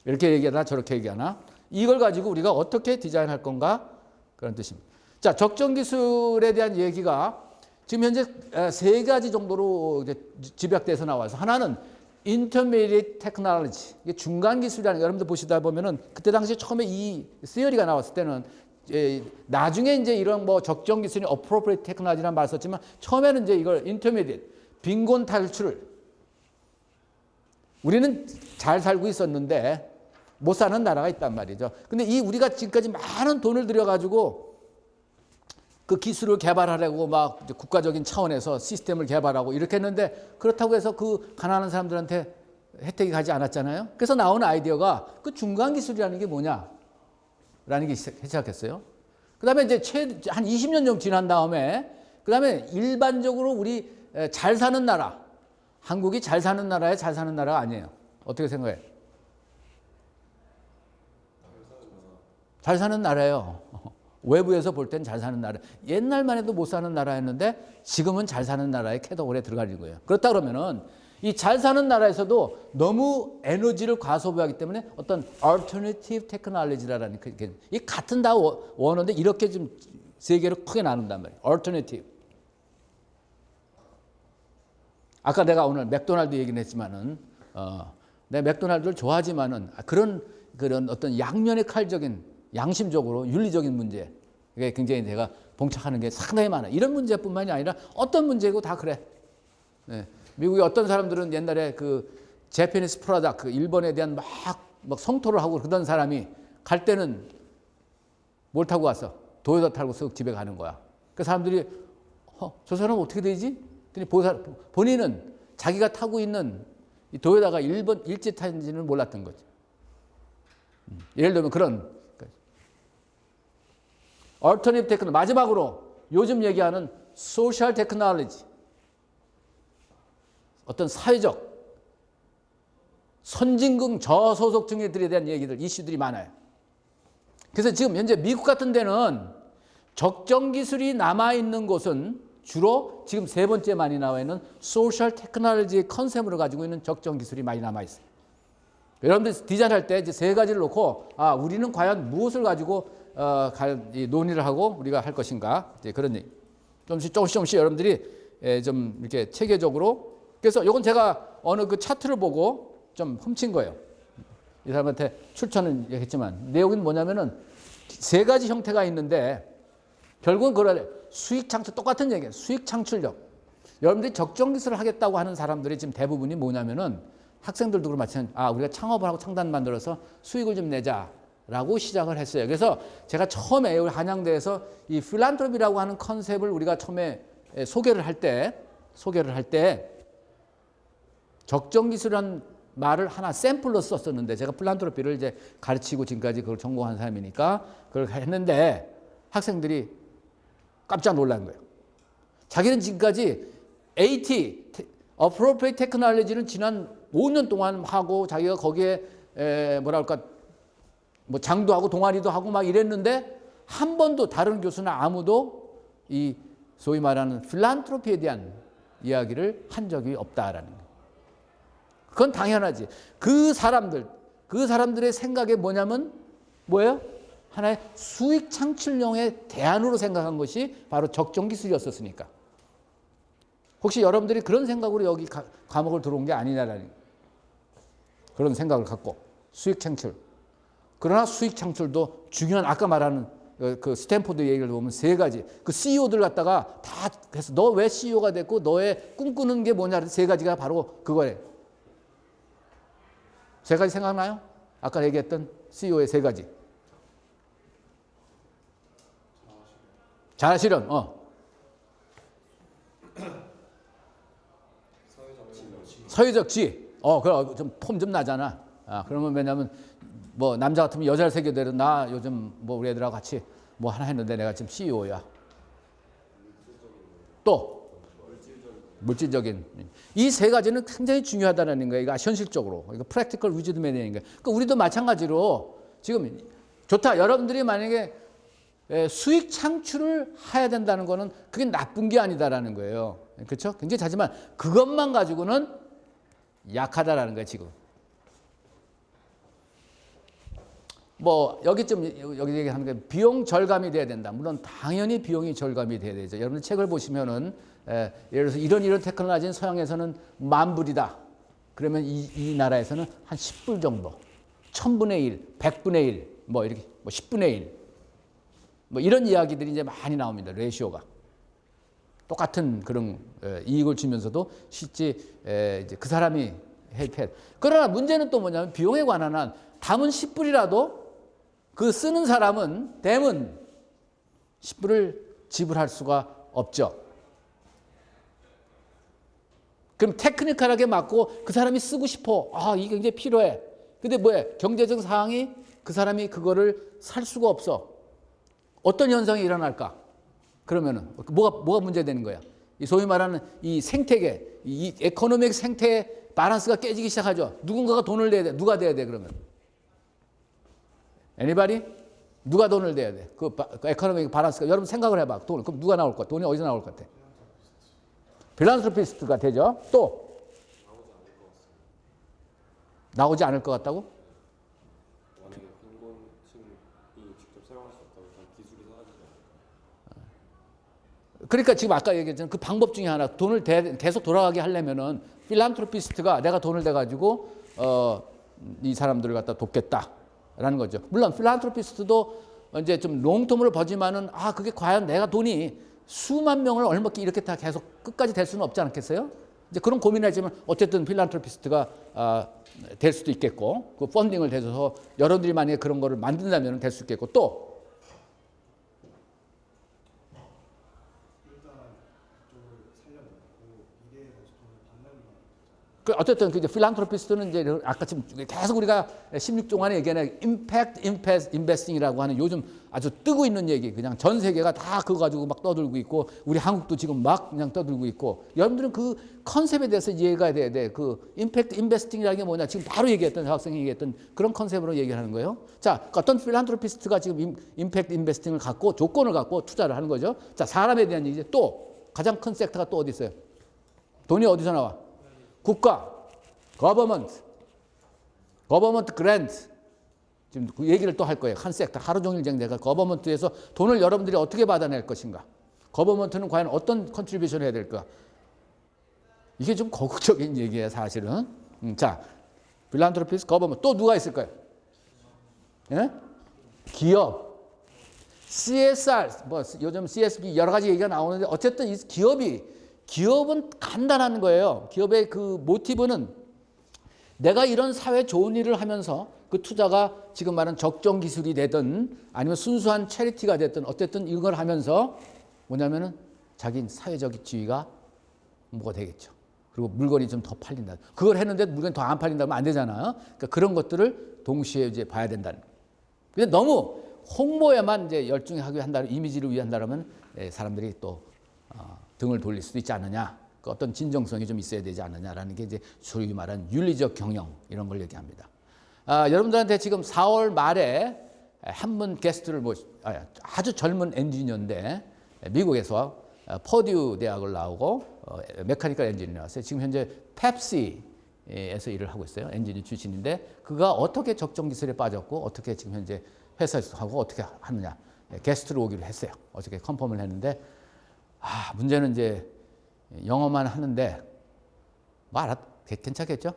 이렇게 얘기하나 저렇게 얘기하나. 이걸 가지고 우리가 어떻게 디자인할 건가 그런 뜻입니다. 자, 적정 기술에 대한 얘기가 지금 현재 세 가지 정도로 이제 집약돼서 나와서 하나는 intermediate technology. 이게 중간 기술이라는 거 여러분들 보시다 보면은 그때 당시에 처음에 이 시어리가 나왔을 때는 나중에 이제 이런 뭐 적정 기술이 appropriate technology라는 말 썼지만 처음에는 이제 이걸 intermediate 빈곤 탈출을 우리는 잘 살고 있었는데 못 사는 나라가 있단 말이죠. 근데 우리가 지금까지 많은 돈을 들여가지고 그 기술을 개발하려고 막 국가적인 차원에서 시스템을 개발하고 이렇게 했는데 그렇다고 해서 그 가난한 사람들한테 혜택이 가지 않았잖아요. 그래서 나온 아이디어가 그 중간 기술이라는 게 뭐냐라는 게 시작했어요. 그 다음에 이제 한 20년 정도 지난 다음에 그 다음에 일반적으로 우리 잘 사는 나라 한국이 잘 사는 나라에 잘 사는 나라가 아니에요. 어떻게 생각해? 잘 사는 나라예요. 외부에서 볼 땐 잘 사는 나라. 옛날만 해도 못 사는 나라였는데 지금은 잘 사는 나라의 캐터고리에 들어가는 거예요. 그렇다 그러면은 이 잘 사는 나라에서도 너무 에너지를 과소비하기 때문에 어떤 alternative technology라는 이 같은 다 원어인데 이렇게 좀 세 개로 크게 나눈단 말이에요. alternative. 아까 내가 오늘 맥도날드 얘기는 했지만은 내 맥도날드를 좋아하지만은 그런 어떤 양면의 칼적인 양심적으로 윤리적인 문제 그게 굉장히 내가 봉착하는 게 상당히 많아. 이런 문제뿐만이 아니라 어떤 문제고 다 그래. 네. 미국의 어떤 사람들은 옛날에 그 제페니스 프라다 그 일본에 대한 막 성토를 하고 그러던 사람이 갈 때는 뭘 타고 왔어? 도요타 타고 쓱 집에 가는 거야. 그 사람들이 저 사람 어떻게 되지? 본인은 자기가 타고 있는 이 도요타가 일본 일제 타인지는 몰랐던 거지. 예를 들면 그런 얼터너티브 테크놀로지 마지막으로 요즘 얘기하는 소셜 테크놀로지 어떤 사회적 선진국 저소득층들에 대한 얘기들 이슈들이 많아요. 그래서 지금 현재 미국 같은 데는 적정 기술이 남아있는 곳은 주로 지금 세 번째 많이 나와 있는 소셜 테크놀로지의 컨셉으로 가지고 있는 적정 기술이 많이 남아있어요. 여러분들 디자인할 때 이제 세 가지를 놓고 우리는 과연 무엇을 가지고 논의를 하고 우리가 할 것인가 이제 그런 얘기. 조금씩 여러분들이 좀 이렇게 체계적으로 그래서 이건 제가 어느 그 차트를 보고 좀 훔친 거예요. 이 사람한테 출처는 했지만 내용은 뭐냐면은 세 가지 형태가 있는데 결국은 그걸 수익 창출 똑같은 얘기예요. 수익 창출력. 여러분들이 적정 기술을 하겠다고 하는 사람들이 지금 대부분이 뭐냐면은 학생들도 그런 마찬가지. 우리가 창업을 하고 창단 만들어서 수익을 좀 내자라고 시작을 했어요. 그래서 제가 처음에 우리 한양대에서 이 필란트로피라고 하는 컨셉을 우리가 처음에 소개를 할 때 적정 기술이라는 말을 하나 샘플로 썼었는데 제가 필란트로피를 이제 가르치고 지금까지 그걸 전공한 사람이니까 그걸 했는데 학생들이 깜짝 놀란 거예요. 자기는 지금까지 AT, Appropriate Technology는 지난 5년 동안 하고 자기가 거기에 뭐 장도 하고 동아리도 하고 막 이랬는데 한 번도 다른 교수나 아무도 이 소위 말하는 필란트로피에 대한 이야기를 한 적이 없다라는 거예요. 그건 당연하지. 그 사람들의 생각이 뭐냐면 뭐예요? 하나의 수익 창출용의 대안으로 생각한 것이 바로 적정 기술이었었으니까. 혹시 여러분들이 그런 생각으로 여기 과목을 들어온 게 아니냐라는 그런 생각을 갖고 수익 창출. 그러나 수익 창출도 중요한 아까 말하는 그 스탠포드 얘기를 보면 세 가지 그 CEO들 갖다가 다 해서 너 왜 CEO가 됐고 너의 꿈꾸는 게 뭐냐 세 가지가 바로 그거예요. 세 가지 생각나요? 아까 얘기했던 CEO의 세 가지. 자아실현. 사회적 지위. 그럼 좀 폼 좀 나잖아. 그러면 왜냐면 뭐 남자 같으면 여자를 새겨대로 나 요즘 뭐 우리 애들하고 같이 뭐 하나 했는데 내가 지금 CEO야. 또 물질적인 이 세 가지는 굉장히 중요하다는 거예요. 이거 현실적으로 이거 프랙티컬 위즈덤에 대한 거예요. 그러니까 우리도 마찬가지로 지금 좋다. 여러분들이 만약에 수익 창출을 해야 된다는 거는 그게 나쁜 게 아니다라는 거예요. 그렇죠? 굉장히 하지만 그것만 가지고는 약하다라는 거예요. 지금. 뭐 여기 얘기하는 게 비용 절감이 돼야 된다. 물론 당연히 비용이 절감이 돼야 되죠. 여러분 책을 보시면은 예를 들어서 이런 테크놀로지는 서양에서는 10,000불이다. 그러면 이 나라에서는 한 10불 정도, 1000분의 1, 100분의 1, 뭐 이렇게 뭐 10분의 1, 뭐 이런 이야기들이 이제 많이 나옵니다. 레이시오가 똑같은 그런 이익을 주면서도 실제 이제 그 사람이 해야. 그러나 문제는 또 뭐냐면 비용에 관한 한 담은 10불이라도 그 쓰는 사람은 대문 10불을 지불할 수가 없죠. 그럼 테크니컬하게 맞고 그 사람이 쓰고 싶어. 이게 굉장히 필요해. 근데 뭐야? 경제적 상황이 그 사람이 그거를 살 수가 없어. 어떤 현상이 일어날까? 그러면은 뭐가 문제되는 거야? 이 소위 말하는 이 생태계, 이 에코노믹 생태의 밸런스가 깨지기 시작하죠. 누군가가 돈을 내야 돼. 누가 내야 돼 그러면? Anybody? 누가 돈을 내야 돼? 그 에코노믹 밸런스가 여러분 생각을 해봐. 돈 그럼 누가 나올 것 같아? 돈이 어디서 나올 것 같아? 필란트로피스트가 되죠. 또 나오지 않을 것 같다고? 만약에 빈곤층이 직접 사용할 수 없다고 일단 기술이 사라지지 않을까? 그러니까 지금 아까 얘기했잖아요. 그 방법 중에 하나 돈을 계속 돌아가게 하려면은 필란트로피스트가 내가 돈을 내 가지고 이 사람들을 갖다 돕겠다라는 거죠. 물론 필란트로피스트도 이제 좀 롱텀으로 보지만은 그게 과연 내가 돈이 수만 명을 얼마게 이렇게 다 계속 끝까지 될 수는 없지 않겠어요? 이제 그런 고민을 하지만 어쨌든 필란트로피스트가 될 수도 있겠고 그 펀딩을 대줘서 여러분들이 만약에 그런 거를 만든다면 될 수 있겠고 또 어쨌든 그 필란트로피스트는 이제 아까 지금 계속 우리가 16종안에 얘기하는 임팩트 인베스팅이라고 하는 요즘 아주 뜨고 있는 얘기 그냥 전 세계가 다 그거 가지고 막 떠들고 있고 우리 한국도 지금 막 그냥 떠들고 있고 여러분들은 그 컨셉에 대해서 이해가 돼야 돼. 그 임팩트 인베스팅이라는 게 뭐냐 지금 바로 얘기했던 학생이 얘기했던 그런 컨셉으로 얘기하는 거예요. 자, 어떤 필란트로피스트가 지금 임팩트 인베스팅을 갖고 조건을 갖고 투자를 하는 거죠. 자, 사람에 대한 얘기 또 가장 큰 섹터가 또 어디 있어요? 돈이 어디서 나와? 국가, government grant 지금 그 얘기를 또 할 거예요. 한 섹터 하루 종일 쟁제가 government에서 돈을 여러분들이 어떻게 받아낼 것인가? government는 과연 어떤 컨트리뷰션을 해야 될까? 이게 좀 거국적인 얘기예요, 사실은. 자, 필란트로피스, government 또 누가 있을까요? 예? 기업, CSR, 뭐 요즘 CSB 여러 가지 얘기가 나오는데 어쨌든 이 기업은 간단한 거예요. 기업의 그 모티브는 내가 이런 사회 좋은 일을 하면서 그 투자가 지금 말하는 적정 기술이 되든 아니면 순수한 채리티가 됐든 어쨌든 이걸 하면서 뭐냐면은 자기 사회적 지위가 뭐가 되겠죠. 그리고 물건이 좀 더 팔린다. 그걸 했는데 물건이 더 안 팔린다면 안 되잖아요. 그러니까 그런 것들을 동시에 이제 봐야 된다는 거예요. 근데 너무 홍보에만 이제 열중히 하게 한다면 이미지를 위한다면 사람들이 또 등을 돌릴 수도 있지 않느냐. 그 어떤 진정성이 좀 있어야 되지 않느냐라는 게 이제 소위 말하는 윤리적 경영 이런 걸 얘기합니다. 여러분들한테 지금 4월 말에 한 분 게스트를 아주 젊은 엔지니어인데 미국에서 퍼듀 대학을 나오고 메카니컬 엔지니어 나왔어요. 지금 현재 펩시에서 일을 하고 있어요. 엔지니어 출신인데 그가 어떻게 적정 기술에 빠졌고 어떻게 지금 현재 회사에서 하고 어떻게 하느냐 게스트로 오기로 했어요. 어저께 컨펌을 했는데 문제는 이제 영어만 하는데 괜찮겠죠?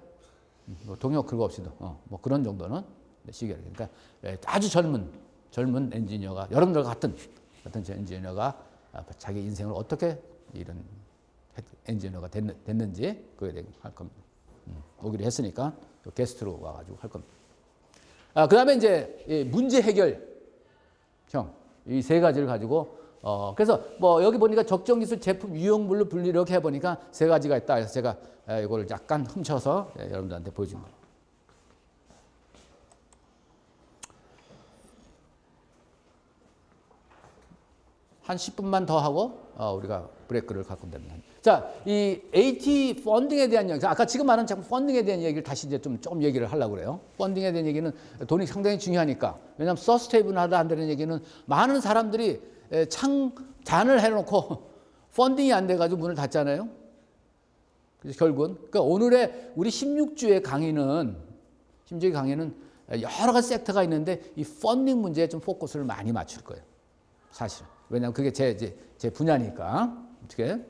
뭐 동요 그거 없이도 뭐 그런 정도는 시기를 그러니까 아주 젊은 엔지니어가 여러분들과 같은 엔지니어가 자기 인생을 어떻게 이런 엔지니어가 됐는지 그거에 대해 할 겁니다. 오기로 했으니까 게스트로 와가지고 할 겁니다. 그다음에 이제 문제 해결형 이 세 가지를 가지고 그래서 뭐 여기 보니까 적정 기술 제품 유형별로 분리 이렇게 해보니까 세 가지가 있다. 그래서 제가 이거를 약간 훔쳐서 여러분들한테 보여준 거예요. 한 10분만 더 하고 우리가 브레이크를 갖고 됩니다. 자, 이 AT 펀딩에 대한 얘기, 아까 지금 말한 펀딩에 대한 얘기를 다시 이제 좀 얘기를 하려고 그래요. 펀딩에 대한 얘기는 돈이 상당히 중요하니까. 왜냐하면 서스테이블하다 한다는 얘기는 많은 사람들이 잔을 해놓고 펀딩이 안 돼가지고 문을 닫잖아요. 그래서 결국은 그러니까 오늘의 우리 16주의 강의는 여러 가지 섹터가 있는데 이 펀딩 문제에 좀 포커스를 많이 맞출 거예요. 사실. 왜냐하면 그게 제 분야니까. 어떻게?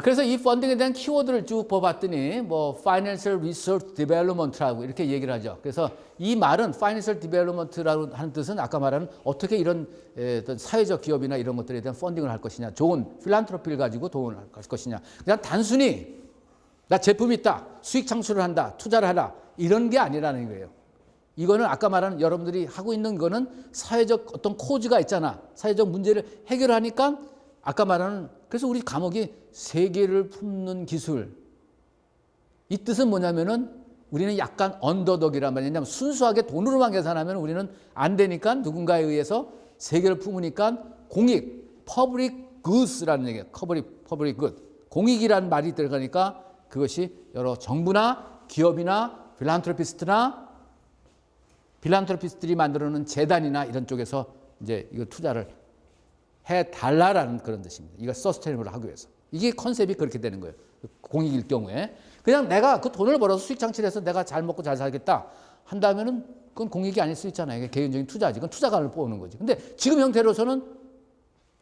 그래서 이 펀딩에 대한 키워드를 쭉 뽑았더니 뭐 Financial Research Development라고 이렇게 얘기를 하죠. 그래서 이 말은 Financial Development라고 하는 뜻은 아까 말하는 어떻게 이런 어떤 사회적 기업이나 이런 것들에 대한 펀딩을 할 것이냐, 좋은 필란트로피를 가지고 돈을 할 것이냐. 그냥 단순히 나 제품이 있다, 수익 창출을 한다, 투자를 하라 이런 게 아니라는 거예요. 이거는 아까 말한 여러분들이 하고 있는 거는 사회적 어떤 코즈가 있잖아. 사회적 문제를 해결하니까 아까 말하는 그래서 우리 과목이 세계를 품는 기술. 이 뜻은 뭐냐면은 우리는 약간 언더독이란 말이냐. 순수하게 돈으로만 계산하면 우리는 안 되니까 누군가에 의해서 세계를 품으니까 공익, 퍼블릭 goods라는 얘기예요. public good. 공익이라는 말이 들어가니까 그것이 여러 정부나 기업이나 필란트로피스트들이 만들어놓은 재단이나 이런 쪽에서 이제 이거 투자를 해달라라는 그런 뜻입니다. 이거 서스테이너블 하기 위해서. 이게 컨셉이 그렇게 되는 거예요. 공익일 경우에. 그냥 내가 그 돈을 벌어서 수익 창출해서 내가 잘 먹고 잘 살겠다 한다면은 그건 공익이 아닐 수 있잖아요. 이게 개인적인 투자지. 그건 투자가를 뽑는 거지. 근데 지금 형태로서는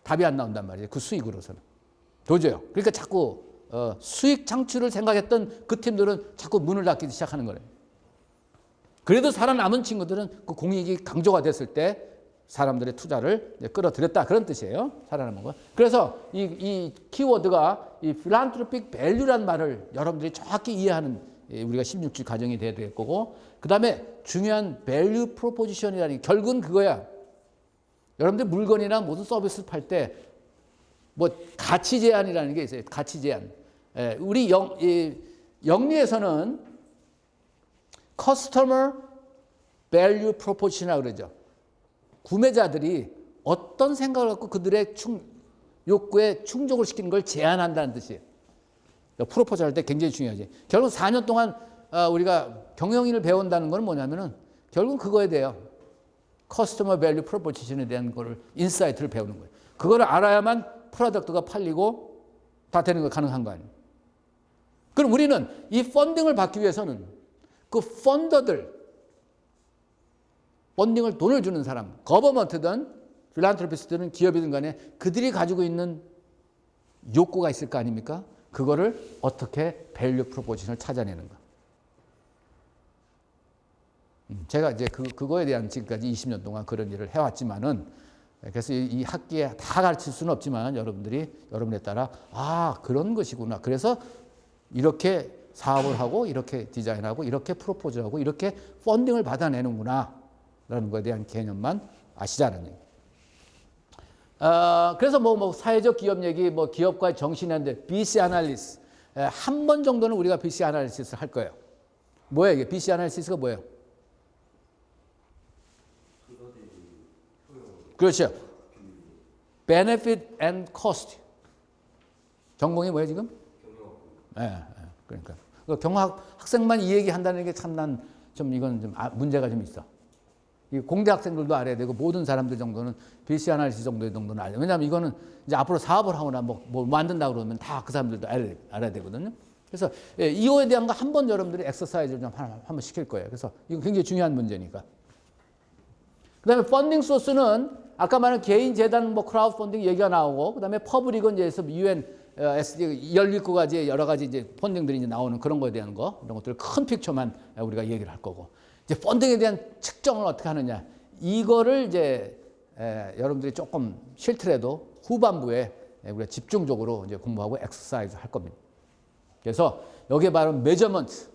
답이 안 나온단 말이에요. 그 수익으로서는. 도저요. 그러니까 자꾸 수익 창출을 생각했던 그 팀들은 자꾸 문을 닫기 시작하는 거예요. 그래도 살아남은 친구들은 그 공익이 강조가 됐을 때 사람들의 투자를 끌어들였다. 그런 뜻이에요. 살아남은 거. 그래서 이 키워드가 이 philanthropic value라는 말을 여러분들이 정확히 이해하는 우리가 16주 과정이 돼야 될 거고, 그 다음에 중요한 value proposition이라는 게 결국은 그거야. 여러분들 물건이나 모든 서비스를 팔 때 뭐 가치 제한이라는 게 있어요. 가치 제한. 우리 영리에서는 customer value proposition이라고 그러죠. 구매자들이 어떤 생각을 갖고 그들의 욕구에 충족을 시키는 걸 제한한다는 뜻이에요. 프로포즈 할 때 굉장히 중요하지. 결국 4년 동안 우리가 경영인을 배운다는 건 뭐냐면은 결국 그거에 대해요. 커스터머 밸류 프로포지션에 대한 거를 인사이트를 배우는 거예요. 그거를 알아야만 프로덕트가 팔리고 다 되는 거 가능한 거 아니에요. 그럼 우리는 이 펀딩을 받기 위해서는 그 펀딩을 돈을 주는 사람, 거버먼트든 필란트로피스트든 기업이든 간에 그들이 가지고 있는 욕구가 있을 거 아닙니까? 그거를 어떻게 밸류 프로포지션을 찾아내는가. 제가 이제 그거에 대한 지금까지 20년 동안 그런 일을 해왔지만은, 그래서 이 학기에 다 가르칠 수는 없지만 여러분에 따라 그런 것이구나. 그래서 이렇게 사업을 하고 이렇게 디자인하고 이렇게 프로포즈하고 이렇게 펀딩을 받아내는구나 라는 것에 대한 개념만 아시자는 얘기. 그래서 뭐 사회적 기업 얘기, 뭐 기업과의 정신인데 BC 아날리시스 한 번 정도는 우리가 BC 아날리시스를 할 거예요. 뭐예요 이게? BC 아날리시스가 뭐예요? 그렇죠. Benefit and Cost. 전공이 뭐예요 지금? 그러니까 경영학 학생만 이 얘기 한다는 게 참 난 좀 이건 좀 문제가 좀 있어. 이 공대 학생들도 알아야 되고 모든 사람들 정도는 BC 아날리시스 정도는 알아야 돼. 왜냐하면 이거는 이제 앞으로 사업을 하거나 뭐 만든다 그러면 다 그 사람들도 알아야 되거든요. 그래서 이거에 대한 거 한 번 여러분들이 엑서사이즈를 좀 한번 시킬 거예요. 그래서 이거 굉장히 중요한 문제니까. 그다음에 펀딩 소스는 아까 말한 개인 재단 뭐 크라우드 펀딩 얘기가 나오고, 그다음에 퍼블릭은 이제 UN SD 19가지 여러 가지 이제 펀딩들이 이제 나오는 그런 거에 대한 거, 이런 것들 큰 픽처만 우리가 얘기를 할 거고, 이제 펀딩에 대한 측정을 어떻게 하느냐, 이거를 이제 여러분들이 조금 싫더라도 후반부에 우리가 집중적으로 이제 공부하고 엑서사이즈 할 겁니다. 그래서 여기에 바로 메저먼트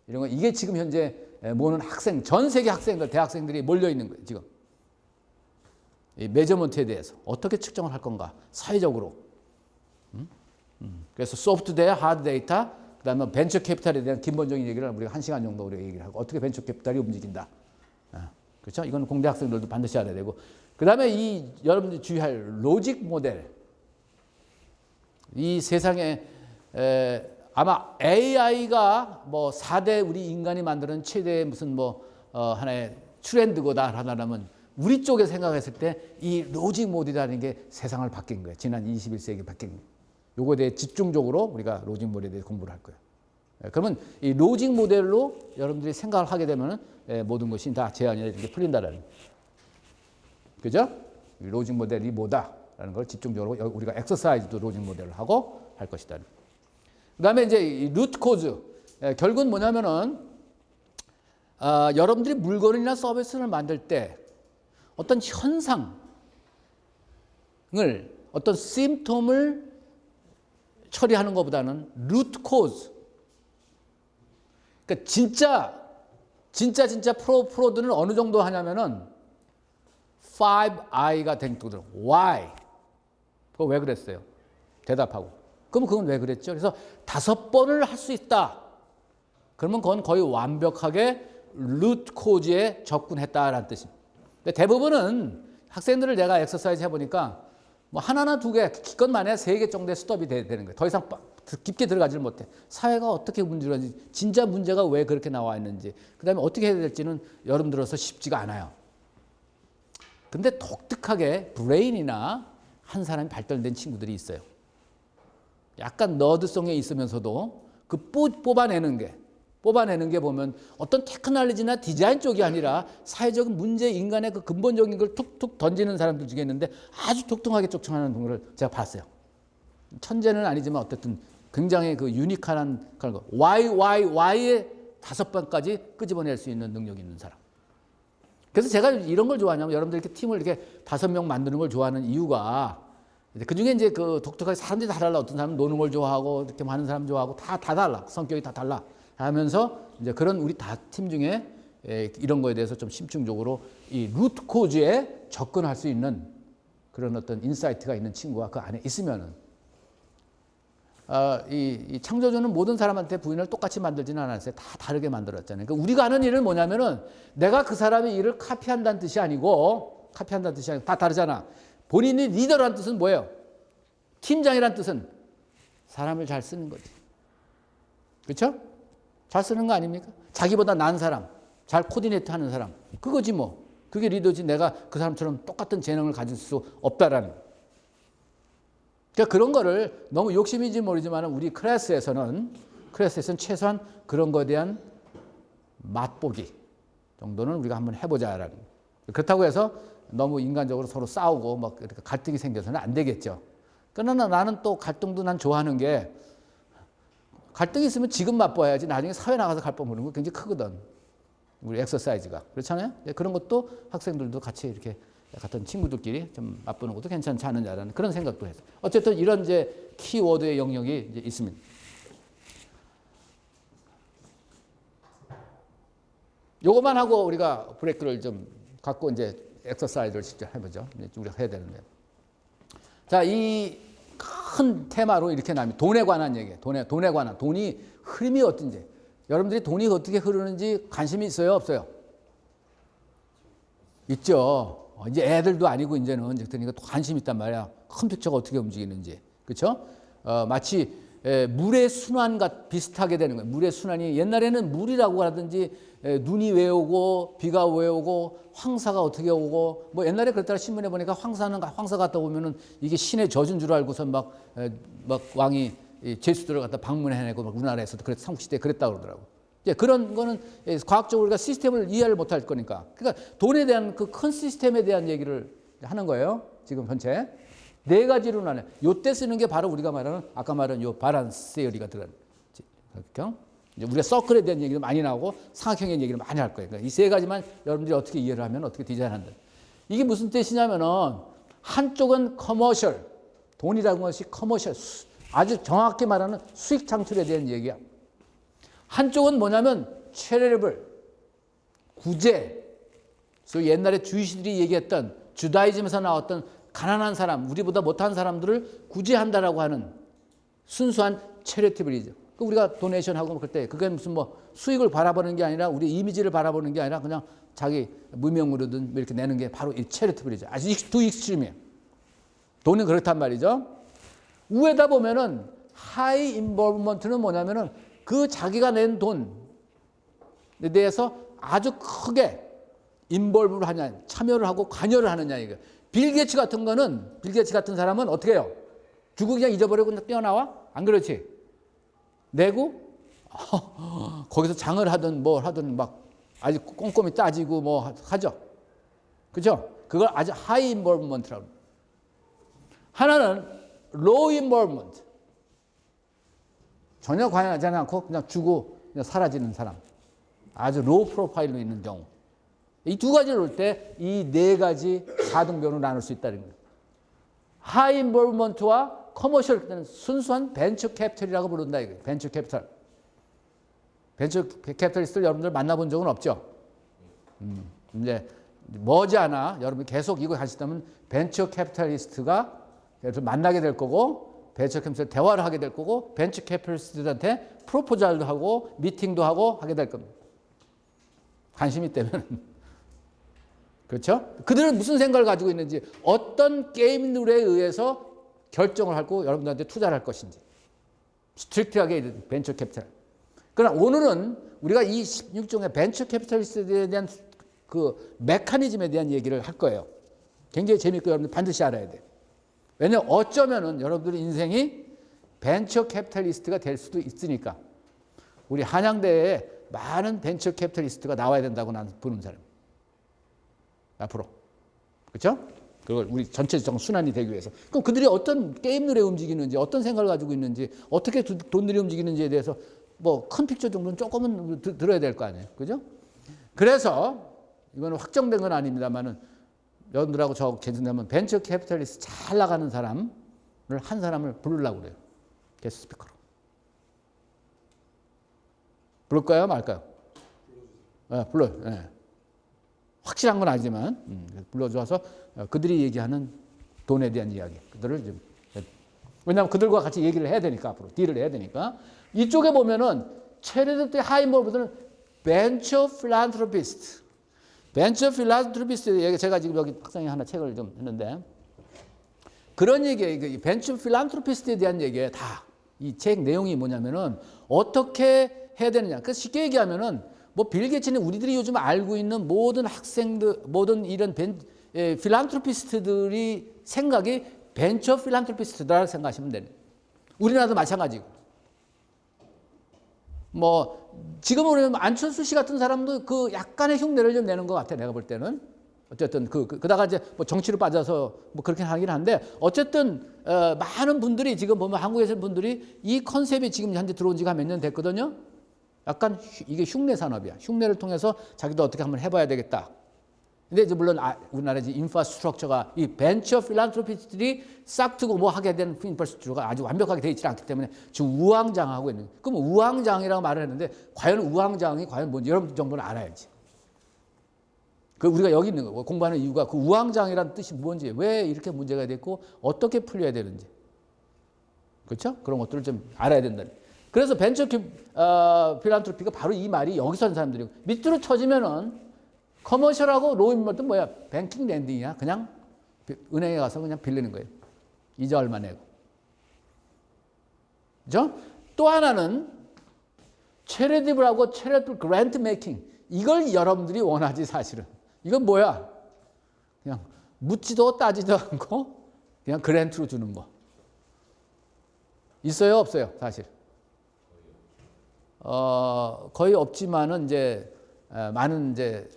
이런 거, 이게 지금 현재 모든 학생, 전 세계 학생들, 대학생들이 몰려 있는 거예요 지금. 이 메저먼트에 대해서 어떻게 측정을 할 건가, 사회적으로. 그래서 소프트 데이터, 하드 데이터, 그다음에 벤처 캐피탈에 대한 기본적인 얘기를 우리가 1시간 정도 우리가 얘기를 하고, 어떻게 벤처 캐피탈이 움직인다. 그렇죠? 이건 공대 학생들도 반드시 알아야 되고, 그다음에 이 여러분들이 주의할 로직 모델. 이 세상에 아마 AI가 뭐 4대 우리 인간이 만드는 최대의 무슨 하나의 트렌드고다 하나라면, 우리 쪽에 생각했을 때 이 로직 모델이라는 게 세상을 바뀐 거예요. 지난 21세기 바뀐 거예요. 요거에 대해 집중적으로 우리가 로직 모델에 대해 공부를 할 거예요. 그러면 이 로직 모델로 여러분들이 생각을 하게 되면 모든 것이 다 제한이 이렇게 풀린다라는 거예요. 그죠? 이 로직 모델이 뭐다라는 걸 집중적으로 우리가 엑서사이즈도 로직 모델을 하고 할 것이다. 그다음에 이제 이 루트 코즈. 결국은 뭐냐면은 여러분들이 물건이나 서비스를 만들 때 어떤 현상을, 어떤 심톰을 처리하는 것보다는 루트 코즈. 그러니까 진짜 프로들은 어느 정도 하냐면은 5I가 되거든. Why? 그거 왜 그랬어요? 대답하고. 그럼 그건 왜 그랬죠? 그래서 5번을 할 수 있다. 그러면 그건 거의 완벽하게 루트 코즈에 접근했다라는 뜻입니다. 근데 대부분은 학생들을 내가 엑서사이즈 해보니까 뭐 하나나 두 개, 기껏 만에 세 개 정도의 스톱이 돼야 되는 거예요. 더 이상 깊게 들어가지를 못해. 사회가 어떻게 문제인지, 진짜 문제가 왜 그렇게 나와 있는지, 그다음에 어떻게 해야 될지는 여러분들로서 쉽지가 않아요. 근데 독특하게 브레인이나 한 사람이 발달된 친구들이 있어요. 약간 너드성에 있으면서도 그 뽑아내는 게 보면 어떤 테크놀로지나 디자인 쪽이 아니라 사회적인 문제, 인간의 그 근본적인 걸 툭툭 던지는 사람들 중에 있는데 아주 독특하게 쫓아가는 동물을 제가 봤어요. 천재는 아니지만 어쨌든 굉장히 그 유니크한 그런 거. Y의 5번까지 끄집어낼 수 있는 능력이 있는 사람. 그래서 제가 이런 걸 좋아하냐면 여러분들 이렇게 팀을 이렇게 5명 만드는 걸 좋아하는 이유가 그 중에 이제 그 독특하게 사람들이 다 달라. 어떤 사람은 노는 걸 좋아하고 이렇게 많은 사람 좋아하고 다 달라. 성격이 다 달라. 하면서 이제 그런 우리 다 팀 중에 이런 거에 대해서 좀 심층적으로 이 루트 코즈에 접근할 수 있는 그런 어떤 인사이트가 있는 친구가 그 안에 있으면은 이 창조주는 모든 사람한테 부인을 똑같이 만들지는 않았어요. 다 다르게 만들었잖아요. 그러니까 우리가 하는 일은 뭐냐면은 내가 그 사람의 일을 카피한다는 뜻이 아니고 다 다르잖아. 본인이 리더라는 뜻은 뭐예요? 팀장이라는 뜻은 사람을 잘 쓰는 거지. 그렇죠? 잘 쓰는 거 아닙니까? 자기보다 나은 사람, 잘 코디네이트 하는 사람. 그거지 뭐. 그게 리더지. 내가 그 사람처럼 똑같은 재능을 가질 수 없다라는. 그러니까 그런 거를 너무 욕심인지 모르지만 우리 클래스에서는 최소한 그런 거에 대한 맛보기 정도는 우리가 한번 해보자라는. 그렇다고 해서 너무 인간적으로 서로 싸우고 막 갈등이 생겨서는 안 되겠죠. 그러나 나는 또 갈등도 난 좋아하는 게 갈등이 있으면 지금 맛봐야지 나중에 사회 나가서 갈등 보는 거 굉장히 크거든. 우리 엑서사이즈가. 그렇잖아요? 그런 것도 학생들도 같이 이렇게 같은 친구들끼리 좀 맛보는 것도 괜찮지 않느냐라는 그런 생각도 해서. 어쨌든 이런 이제 키워드의 영역이 이제 있습니다. 요것만 하고 우리가 브레이크를 좀 갖고 이제 엑서사이즈를 직접 해보죠. 우리가 해야 되는데. 자, 이 큰 테마로 이렇게 나옵니다. 돈에 관한 얘기예요. 돈에 관한. 돈이 흐름이 어떤지. 여러분들이 돈이 어떻게 흐르는지 관심이 있어요? 없어요? 있죠. 이제 애들도 아니고 이제는 그러니까 관심이 있단 말이야. 컴퓨터가 어떻게 움직이는지. 그렇죠? 마치 물의 순환과 비슷하게 되는 거예요. 물의 순환이 옛날에는 물이라고 하든지 눈이 왜 오고 비가 왜 오고 황사가 어떻게 오고 뭐 옛날에 그랬다가 신문에 보니까 황사 갔다 오면은 이게 신의 저주인 줄 알고서 막 왕이 제수들을 갖다 방문해내고 막 우리나라에서도 그랬 삼국시대에 그랬다고 그러더라고. 그런 거는 과학적으로 우리가 시스템을 이해를 못할 거니까. 그러니까 돈에 대한 그 큰 시스템에 대한 얘기를 하는 거예요. 지금 현재. 4가지로 나눠요. 요때 쓰는 게 바로 우리가 말하는 아까 말한 요 바란스 세어리가 들어가는. 그렇죠? 이제 우리가 서클에 대한 얘기도 많이 나오고 삼각형의 얘기를 많이 할 거예요. 그러니까 이 3가지만 여러분들이 어떻게 이해를 하면 어떻게 디자인한다. 이게 무슨 뜻이냐면은 한쪽은 커머셜, 돈이라는 것이 커머셜, 아주 정확히 말하는 수익 창출에 대한 얘기야. 한쪽은 뭐냐면 체리러블, 구제. 그래서 옛날에 주이시들이 얘기했던 주다이즘에서 나왔던 가난한 사람, 우리보다 못한 사람들을 구제한다라고 하는 순수한 체리티블이죠. 우리가 도네이션하고 그때 그게 무슨 뭐 수익을 바라보는 게 아니라 우리 이미지를 바라보는 게 아니라 그냥 자기 무명으로든 이렇게 내는 게 바로 이 체리티블이죠. 아주 두 익스트림이에요. 돈은 그렇단 말이죠. 위에다 보면은 하이 인볼브먼트는 뭐냐면은 그 자기가 낸 돈에 대해서 아주 크게 인볼브를 하냐, 참여를 하고 관여를 하느냐 이거. 빌 게이츠 같은 거는 빌 게이츠 같은 사람은 어떻게 해요? 주고 그냥 잊어버리고 그냥 뛰어나와? 안 그렇지? 내고 거기서 장을 하든 뭘 하든 막 아주 꼼꼼히 따지고 뭐 하죠. 그죠? 그걸 아주 하이 인볼브먼트라고. 하나는 로우 인볼브먼트. 전혀 관여하지 않고 그냥 주고 그냥 사라지는 사람. 아주 로우 프로파일로 있는 경우. 이 2가지를 볼 때 이 4가지 4등변으로 나눌 수 있다는 거예요. 하이 인볼브먼트와 커머셜 때는 순수한 벤처 캐피털이라고 부른다 이거예요. 벤처 캐피털. 벤처 캐피털리스트를 여러분들 만나본 적은 없죠? 이제 머지않아 여러분 계속 이거 하시다면 벤처 캐피털리스트가 만나게 될 거고 벤처 캐피털 대화를 하게 될 거고 벤처 캐피털리스트들한테 프로포잘도 하고 미팅도 하고 하게 될 겁니다. 관심이 있다면. 그렇죠? 그들은 무슨 생각을 가지고 있는지, 어떤 게임 룰에 의해서 결정을 하고 여러분들한테 투자를 할 것인지. 스트릭트하게 벤처 캐피탈. 그러나 오늘은 우리가 이 16종의 벤처 캐피탈리스트에 대한 그 메커니즘에 대한 얘기를 할 거예요. 굉장히 재밌고 여러분들 반드시 알아야 돼. 왜냐하면 어쩌면은 여러분들의 인생이 벤처 캐피탈리스트가 될 수도 있으니까. 우리 한양대에 많은 벤처 캐피탈리스트가 나와야 된다고 나는 보는 사람. 앞으로. 그렇죠? 그걸 우리 전체적 순환이 되기 위해서. 그럼 그들이 어떤 게임들에 움직이는지, 어떤 생각을 가지고 있는지, 어떻게 돈들이 움직이는지에 대해서 뭐 큰 픽처 정도는 조금은 들어야 될 거 아니에요. 그죠? 그래서 이거는 확정된 건 아닙니다만은 여러분들하고 저 괜찮다면 벤처 캐피탈리스트 잘 나가는 사람을 한 사람을 부르려고 그래요. 게스트 스피커로. 부를까요? 말까요? 네, 불러요. 네. 확실한 건 아니지만 불러줘서 그들이 얘기하는 돈에 대한 이야기, 그들을 좀, 왜냐하면 그들과 같이 얘기를 해야 되니까, 앞으로 딜을 해야 되니까. 이쪽에 보면은 체리티 하이머보다는 벤처 필란트로피스트. 벤처 필란트로피스트 얘기, 제가 지금 여기 학생이 하나 책을 좀 했는데 그런 얘기에, 벤처 필란트로피스트에 대한 얘기에 다 이 책 내용이 뭐냐면은 어떻게 해야 되느냐. 그래서 쉽게 얘기하면은 뭐 빌 게이츠는 우리들이 요즘 알고 있는 모든 학생들, 모든 이런 필란트로피스트들이 생각이 벤처 필란트로피스트라고 생각하시면 되네. 우리나라도 마찬가지고. 뭐 지금은 안철수 씨 같은 사람도 그 약간의 흉내를 좀 내는 것 같아. 내가 볼 때는. 어쨌든 그다가 이제 뭐 정치로 빠져서 뭐 그렇게 하긴 한데 어쨌든 많은 분들이 지금 보면 한국에서 분들이 이 컨셉이 지금 현재 들어온 지가 몇 년 됐거든요. 약간 이게 흉내 산업이야. 흉내를 통해서 자기도 어떻게 한번 해봐야 되겠다. 근데 이제 물론 우리나라 이제 인프라스트럭처가 이 벤처 필란트로피스트들이 싹트고 뭐 하게 된 인프라스트럭처가 아주 완벽하게 되어 있지 않기 때문에 지금 우왕좌왕하고 있는. 그럼 우왕좌왕이라고 말을 했는데 과연 우왕좌왕이 과연 뭔지 여러분 정도는 알아야지. 그 우리가 여기 있는 거 공부하는 이유가 그 우왕좌왕이라는 뜻이 뭔지, 왜 이렇게 문제가 됐고 어떻게 풀려야 되는지. 그렇죠? 그런 것들을 좀 알아야 된다. 그래서 벤처 필란트로피가 바로 이 말이 여기서 하는 사람들이고, 밑으로 쳐지면은 커머셜하고 로인물도 뭐야? 뱅킹 랜딩이야. 그냥 은행에 가서 그냥 빌리는 거예요. 이자 얼마 내고. 그죠? 또 하나는 체리티블하고 체리티블 그랜트 메이킹. 이걸 여러분들이 원하지 사실은. 이건 뭐야? 그냥 묻지도 따지도 않고 그냥 그랜트로 주는 거. 있어요? 없어요? 사실. 거의 없지만은 이제 많은 이제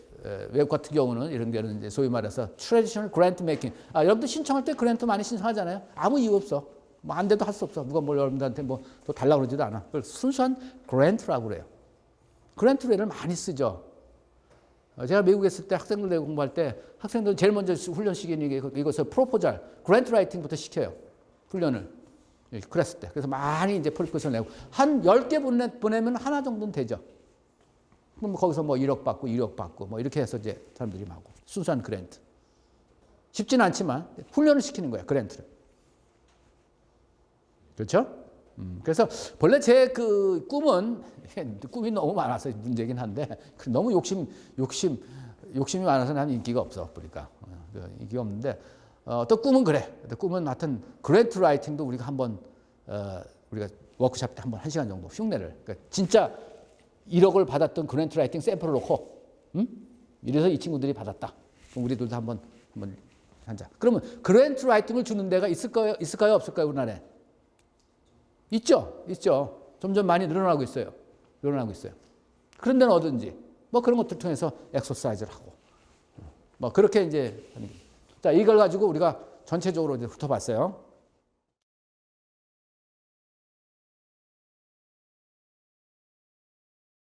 외국 같은 경우는 이런 데는 이제 소위 말해서 트래디셔널 그랜트 메이킹. 여러분들 신청할 때 그랜트 많이 신청하잖아요. 아무 이유 없어. 뭐 안 돼도 할 수 없어. 누가 뭘 여러분들한테 뭐 또 달라고 그러지도 않아. 그걸 순수한 그랜트라고 그래요. 그랜트를 많이 쓰죠. 제가 미국에 있을 때 학생들 대고 공부할 때 학생들 제일 먼저 훈련 시키는 게 이것을 프로포잘, 그랜트 라이팅부터 시켜요. 훈련을. 그랬을 때. 그래서 많이 이제 프로포zal 내고 한 10개 보내면 하나 정도는 되죠. 그럼 거기서 뭐 1억 받고 2억 받고 뭐 이렇게 해서 이제 사람들이 하고. 순수한 그랜트. 쉽지는 않지만 훈련을 시키는 거야, 그랜트를. 그렇죠? 그래서 본래 제 그 꿈이 너무 많아서 문제긴 한데 너무 욕심이 많아서 난 인기가 없어 보니까 인기가 없는데 또 꿈은 그래. 꿈은 하여튼 그랜트 라이팅도 우리가 한번 우리가 워크숍 때 한번 1시간 정도 흉내를, 그러니까 진짜 1억을 받았던 그랜트 라이팅 샘플을 놓고 이래서 이 친구들이 받았다. 그럼 우리들도 한번 하자. 그러면 그랜트 라이팅을 주는 데가 있을까요? 없을까요? 우리나라에? 있죠. 점점 많이 늘어나고 있어요. 그런 데는 어딘지 뭐 그런 것들 통해서 엑서사이즈를 하고 뭐 그렇게 이제 하는. 자, 이걸 가지고 우리가 전체적으로 이제 훑어봤어요.